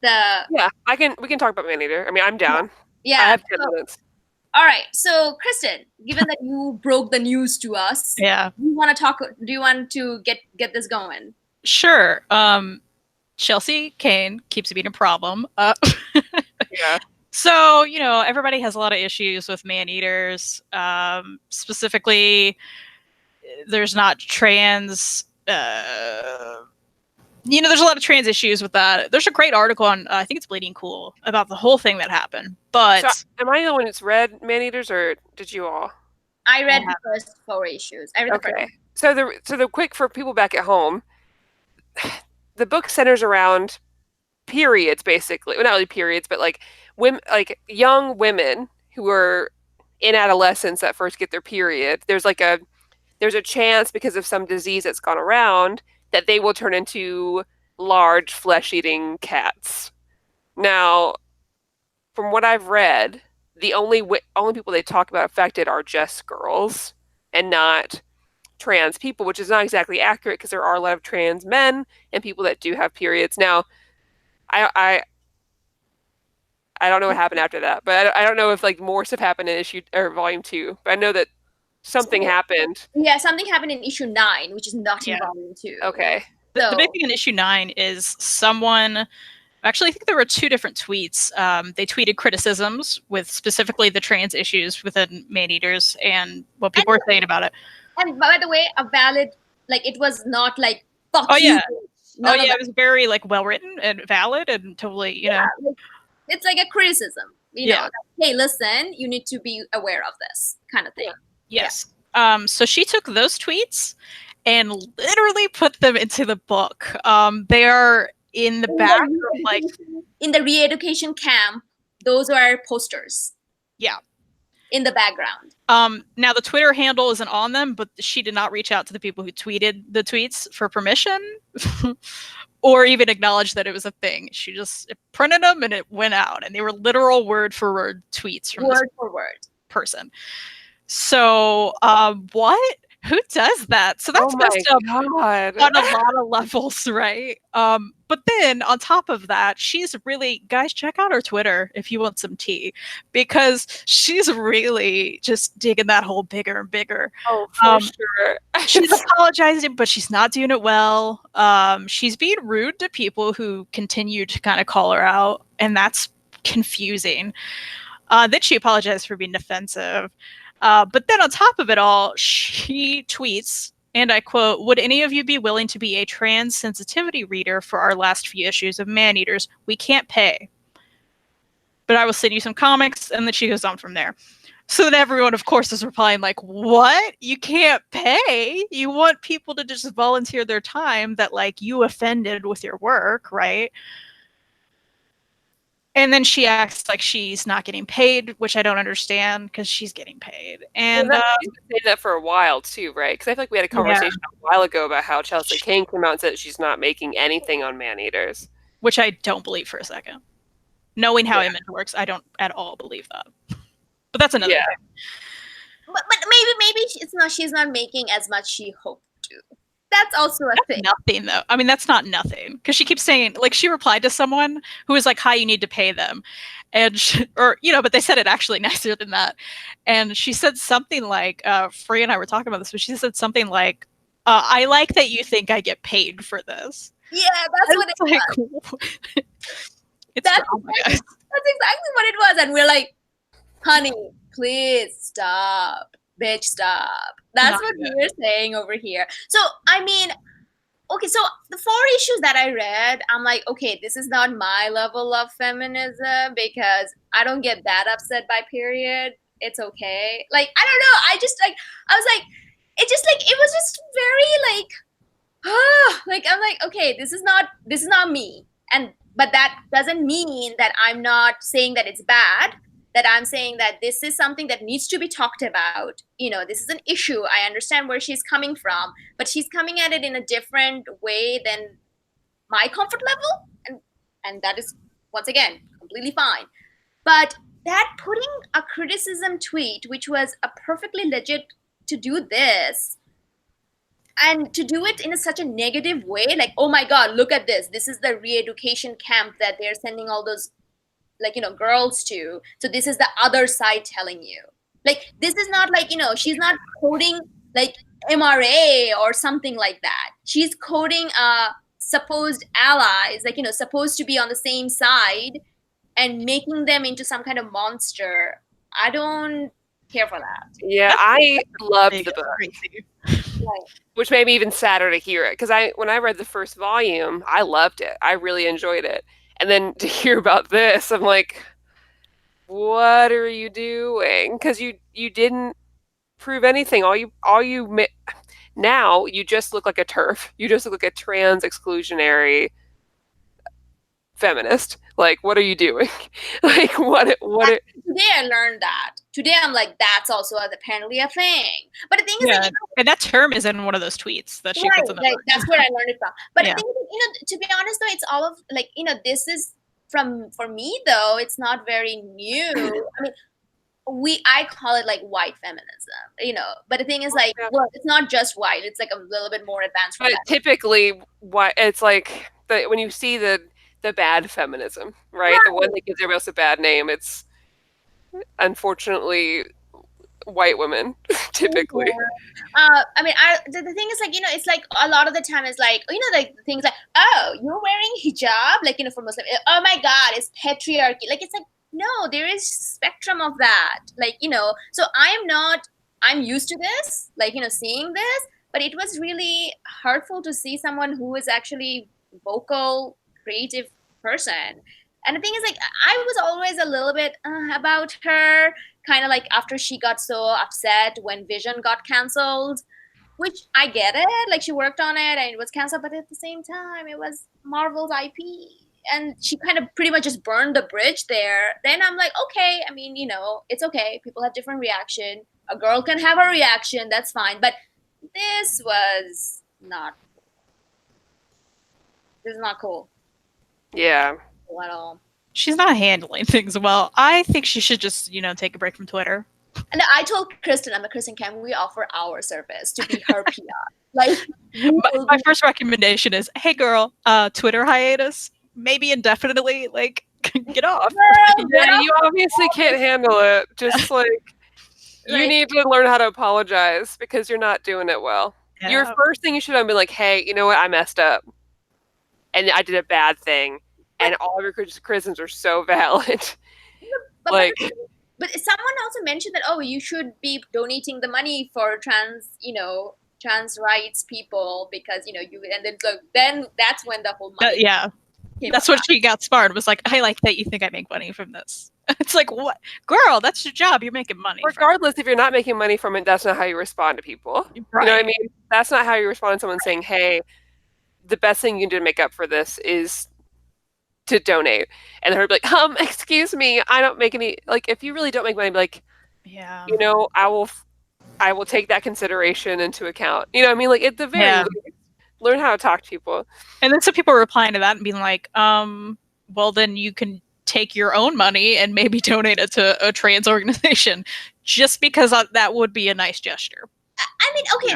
Yeah, we can talk about Maneater. I mean, I'm down. Yeah. I have 10 minutes. All right. So, Kristan, given that you broke the news to us, do you want to get this going? Sure. Chelsea Kane keeps being a problem. Yeah. So, everybody has a lot of issues with man-eaters. Specifically, there's not trans... there's a lot of trans issues with that. There's a great article on, I think it's Bleeding Cool, about the whole thing that happened. But so, am I the one that's read Man-Eaters, or did you all? I read the first 4 issues. I read the first. So the quick for people back at home, the book centers around periods, basically. Well, not really periods, but like women, like young women who are in adolescence that first get their period. There's a chance, because of some disease that's gone around, that they will turn into large flesh-eating cats. Now, from what I've read, the only people they talk about affected are just girls and not trans people, which is not exactly accurate because there are a lot of trans men and people that do have periods. Now, I don't know what happened after that, but I don't know if like more stuff happened in issue or volume 2. But I know that something happened. Yeah, something happened in issue 9, which is not in volume 2. Okay. The big thing in issue 9 is someone. Actually, I think there were 2 different tweets. They tweeted criticisms with specifically the trans issues within Maneaters and what people were saying about it. And by the way, a valid, like, it was not like, fuck oh, you. Yeah. It was very, like, well-written and valid and totally, you know. Like, it's like a criticism, you know. Like, hey, listen, you need to be aware of this kind of thing. Yes. So she took those tweets and literally put them into the book. They are in the back of, like... In the re-education camp, those are posters. Yeah. In the background. Now the Twitter handle isn't on them, but she did not reach out to the people who tweeted the tweets for permission or even acknowledge that it was a thing. She just printed them and it went out, and they were literal word for word tweets from word for word person. So what? Who does that? So that's messed up on a lot of levels, right? But then on top of that, she's really, guys, check out her Twitter if you want some tea, because she's really just digging that hole bigger and bigger. Oh, for sure. She's apologizing, but she's not doing it well. She's being rude to people who continue to kind of call her out, and that's confusing. Then she apologized for being defensive. But then on top of it all, she tweets, and I quote, "Would any of you be willing to be a trans sensitivity reader for our last few issues of Maneaters? We can't pay, but I will send you some comics," and then she goes on from there. So then everyone, of course, is replying like, what? You can't pay? You want people to just volunteer their time that, like, you offended with your work, right? And then she acts like she's not getting paid, which I don't understand because she's getting paid. And she's been saying that for a while too, right? Because I feel like we had a conversation a while ago about how Chelsea Kane came out and said that she's not making anything on Maneaters, which I don't believe for a second. Knowing how Image works, I don't at all believe that. But that's another thing. But maybe it's not. She's not making as much she hoped to. That's also a thing. Nothing though. I mean, that's not nothing, because she keeps saying, like, she replied to someone who was like, "Hi, you need to pay them," and but they said it actually nicer than that. And she said something like, Free and I were talking about this, but she said something like, "I like that you think I get paid for this." Yeah, that's what it's like. That's exactly what it was, and we're like, "Honey, please stop. Bitch, stop." That's what we're saying over here. So, I mean, okay, so the 4 issues that I read, I'm like, okay, this is not my level of feminism because I don't get that upset by period. It's okay. Like, I don't know. I was like, it was just very like, I'm like, okay, this is not me. But that doesn't mean that I'm not saying that it's bad. That I'm saying that this is something that needs to be talked about. You know, this is an issue. I understand where she's coming from, but she's coming at it in a different way than my comfort level. And that is, once again, completely fine. But that putting a criticism tweet, which was a perfectly legit to do this, and to do it in such a negative way, like, oh my God, look at this. This is the re-education camp that they're sending all those, like, you know, girls to. So this is the other side telling you. Like, this is not like, you know, she's not quoting like MRA or something like that. She's quoting supposed allies, like, you know, supposed to be on the same side and making them into some kind of monster. I don't care for that. Yeah, I loved the book. Which made me even sadder to hear it. Because when I read the first volume, I loved it. I really enjoyed it. And then to hear about this, I'm like, what are you doing? Because you didn't prove anything. Now you just look like a TERF. You just look like a trans exclusionary feminist. Like, what are you doing? Like, what? Today I learned that. Today I'm like, that's also apparently a thing. But the thing is, like, and that term is in one of those tweets that she puts in the like, that's where I learned it from. But Yeah. the thing is, to be honest though, it's all of like, this is for me though, it's not very new. I mean, I call it like white feminism, but the thing is like, well, it's not just white, it's like a little bit more advanced. But typically, it's like when you see the bad feminism, right? The one that gives everybody else a bad name, it's unfortunately white women, typically. I mean, the thing is like, it's like a lot of the time it's like, like things like, oh, you're wearing hijab, like, for Muslim, oh my God, it's patriarchy. Like, it's like, no, there is spectrum of that. Like, so I'm used to this, like, seeing this, but it was really hurtful to see someone who is actually vocal, creative person. And the thing is, like, I was always a little bit about her, kind of like after she got so upset when Vision got canceled, which I get it. Like, she worked on it and it was canceled, but at the same time, it was Marvel's IP. And she kind of pretty much just burned the bridge there. Then I'm like, okay, I mean, it's okay. People have different reaction. A girl can have a reaction. That's fine. But this was not. This is not cool. Yeah. Cool at all. She's not handling things well. I think she should just, take a break from Twitter. And I told Kristan, I'm like, Kristan, can we offer our service to be her PR? Like, my first recommendation is, hey girl, Twitter hiatus, maybe indefinitely, like, get off. Yeah, you obviously can't handle it. Just like, you need to learn how to apologize because you're not doing it well. Yeah. Your first thing you should have been like, hey, you know what? I messed up. And I did a bad thing. And all of your criticisms are so valid. But someone also mentioned that, oh, you should be donating the money for trans rights people because, and then that's when the whole money. Yeah. That's when she got smart. It was like, I like that you think I make money from this. It's like, what? Girl, that's your job. You're making money. Regardless, if you're not making money from it, that's not how you respond to people. Right. You know what I mean? That's not how you respond to someone saying, hey, the best thing you can do to make up for this is to donate. And her be like, excuse me, I don't make any, like, if you really don't make money, be like, yeah, I will take that consideration into account. You know what I mean? Like, at the very least, learn how to talk to people. And then some people are replying to that and being like, well, then you can take your own money and maybe donate it to a trans organization just because that would be a nice gesture. I mean, okay,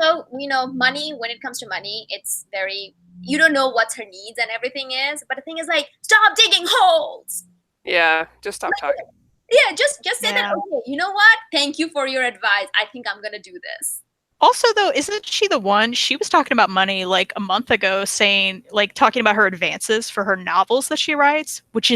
so, money, when it comes to money, it's very, you don't know what her needs and everything is, but the thing is like, stop digging holes. Yeah, just stop talking. Yeah, just say that, okay, you know what? Thank you for your advice. I think I'm going to do this. Also, though, isn't she the one? She was talking about money like a month ago, saying, like, talking about her advances for her novels that she writes, which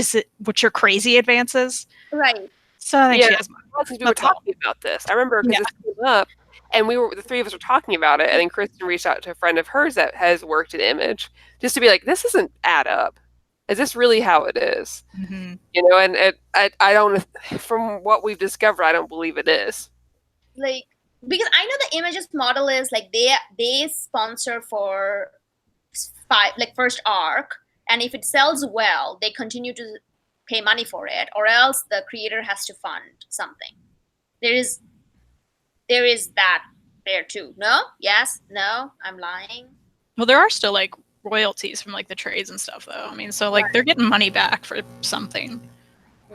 are crazy advances. Right. So I think she has money. We were talking about this. I remember because this came up, and the three of us were talking about it, and then Kristan reached out to a friend of hers that has worked at Image, just to be like, this doesn't add up. Is this really how it is? Mm-hmm. And I don't, from what we've discovered, I don't believe it is. Like, because I know the Image's model is like they sponsor for first arc, and if it sells well, they continue to pay money for it, or else the creator has to fund something. There is that there too. No? Yes? No? I'm lying? Well, there are still like royalties from like the trades and stuff though. I mean, so like they're getting money back for something.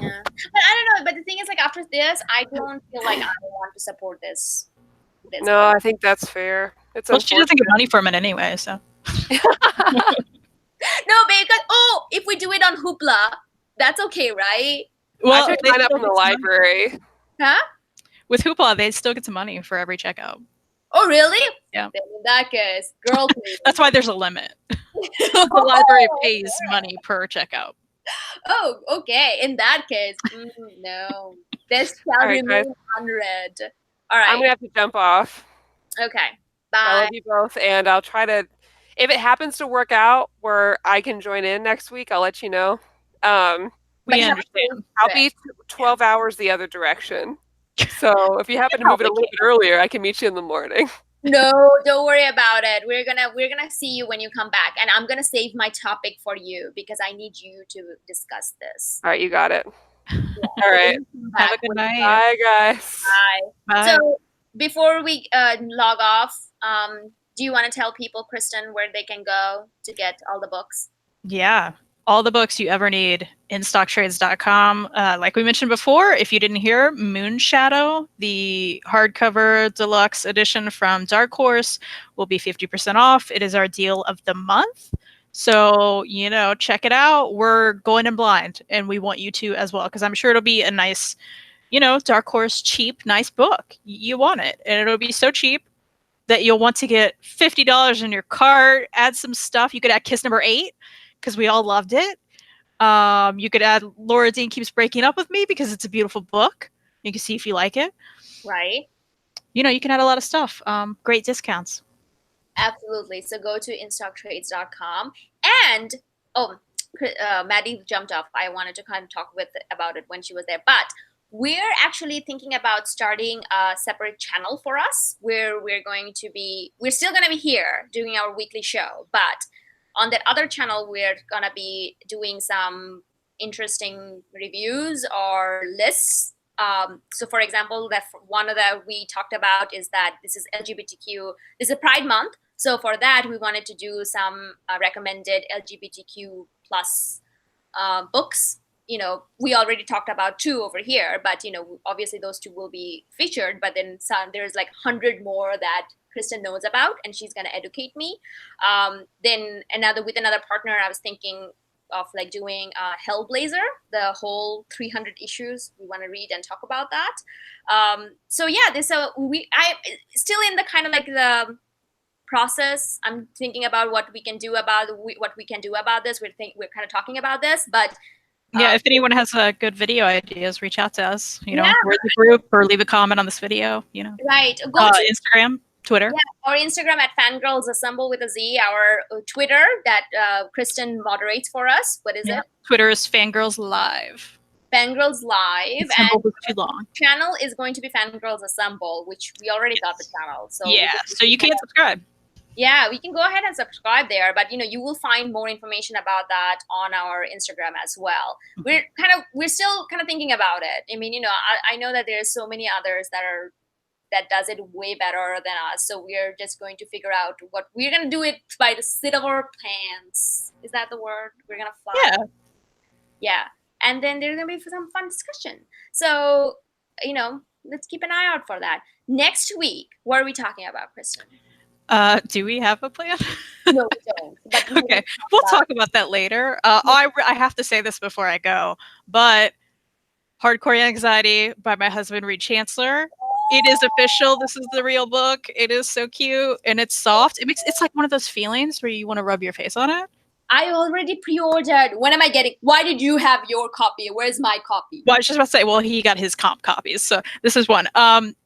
Yeah. But I don't know, but the thing is like after this, I don't feel like I want to support this. No, I think that's fair. Well, she doesn't get money from it anyway, so. No, because if we do it on Hoopla, that's okay, right? Well, I sign up in the library. Huh? With Hoopla, they still get some money for every checkout. Oh, really? Yeah. Then in that case, girl. That's why there's a limit. The library pays money per checkout. Oh, okay. In that case, no. This shall remain unread. All right. I'm gonna have to jump off. Okay. Bye. I love you both, and I'll try to. If it happens to work out where I can join in next week, I'll let you know. We understand. I'll be 12 hours the other direction. So if you happen to move it a little bit earlier, I can meet you in the morning. No, don't worry about it. We're gonna see you when you come back, and I'm gonna save my topic for you because I need you to discuss this. All right, you got it. Yeah. All So when right. you come Have back, a good we'll- night. Bye, guys. Bye. Bye. So before we log off, do you want to tell people, Kristan, where they can go to get all the books? Yeah. All the books you ever need, instocktrades.com. Like we mentioned before, if you didn't hear, Moonshadow, the hardcover deluxe edition from Dark Horse, will be 50% off. It is our deal of the month. So, check it out. We're going in blind, and we want you to as well, because I'm sure it'll be a nice, Dark Horse, cheap, nice book. You want it. And it'll be so cheap that you'll want to get $50 in your cart, add some stuff. You could add Kiss Number 8, because we all loved it. You could add Laura Dean Keeps Breaking Up With Me, because it's a beautiful book. You can see if you like it. Right. You can add a lot of stuff. Great discounts. Absolutely. So go to instocktrades.com. And, Maddie jumped off. I wanted to kind of talk about it when she was there. But we're actually thinking about starting a separate channel for us where we're still going to be here doing our weekly show. But on that other channel, we're going to be doing some interesting reviews or lists. So for example, that one of the we talked about is that this is LGBTQ, this is Pride Month. So for that, we wanted to do some recommended LGBTQ plus books. We already talked about 2 over here, but obviously those 2 will be featured. But then there's like 100 more that Kristan knows about, and she's going to educate me. Then with another partner, I was thinking of like doing Hellblazer, the whole 300 issues. We want to read and talk about that. So yeah, I still in the kind of like the process. I'm thinking about what we can do about this. We're kind of talking about this, but yeah, if anyone has good video ideas, reach out to us. Yeah. We're the group, or leave a comment on this video. Right. Go to Instagram, Twitter. Yeah, our Instagram at Fangirlz Assemble with a Z. Our Twitter that Kristan moderates for us. What is it? Twitter is Fangirlz Live. Fangirlz Live. Assemble And was too long. channel is going to be Fangirlz Assemble, which we already got the channel. So so you can subscribe. Yeah, we can go ahead and subscribe there, but you will find more information about that on our Instagram as well. We're still kind of thinking about it. I mean, I know that there's so many others that does it way better than us. So we're just going to figure out what we're going to do it by the seat of our pants. Is that the word? We're going to fly. Yeah. Yeah. And then there's going to be some fun discussion. So, let's keep an eye out for that. Next week, what are we talking about, Kristan? Do we have a plan? No, we don't. But okay, we'll talk about that later. I have to say this before I go, but Hardcore Anxiety by my husband, Reed Chancellor. It is official. This is the real book. It is so cute, and it's soft. It's like one of those feelings where you want to rub your face on it. I already pre-ordered. When am I getting? Why did you have your copy? Where's my copy? Well, I was just about to say, well, he got his comp copies, so this is one.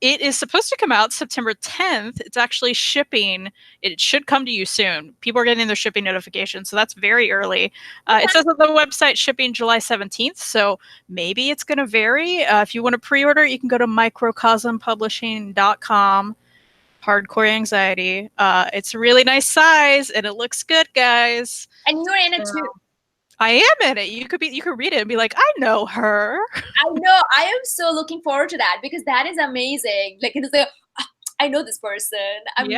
It is supposed to come out September 10th. It's actually shipping. It should come to you soon. People are getting their shipping notifications, so that's very early. It says on the website shipping July 17th, so maybe it's going to vary. If you want to pre-order, you can go to microcosmpublishing.com. Hardcore Anxiety. It's a really nice size, and it looks good, guys. And you're in it too. I am in it. You could read it and be like, I know her. I know. I am so looking forward to that because that is amazing. Like it is I know this person. I'm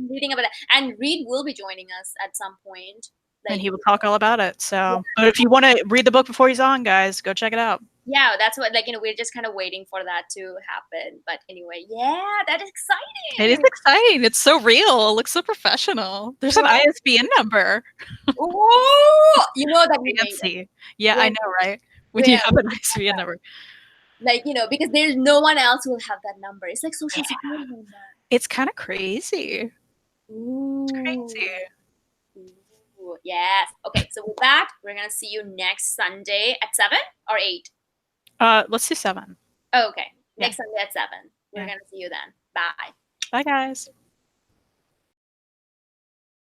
reading about that. And Reed will be joining us at some point. And he will talk all about it. So, but if you want to read the book before he's on, guys, go check it out. Yeah, that's what, we're just kind of waiting for that to happen. But anyway, yeah, that is exciting. It is exciting. It's so real. It looks so professional. There's an ISBN number. Oh, you know that we fancy. Yeah, I know, right? When you have an ISBN number. Because there's no one else who will have that number. It's like social security number. It's kind of crazy. Ooh. It's crazy. Ooh, yes. Okay, so with that, we're going to see you next Sunday at 7 or 8? Let's do 7. Oh, okay. Next Sunday at 7. We're going to see you then. Bye. Bye, guys.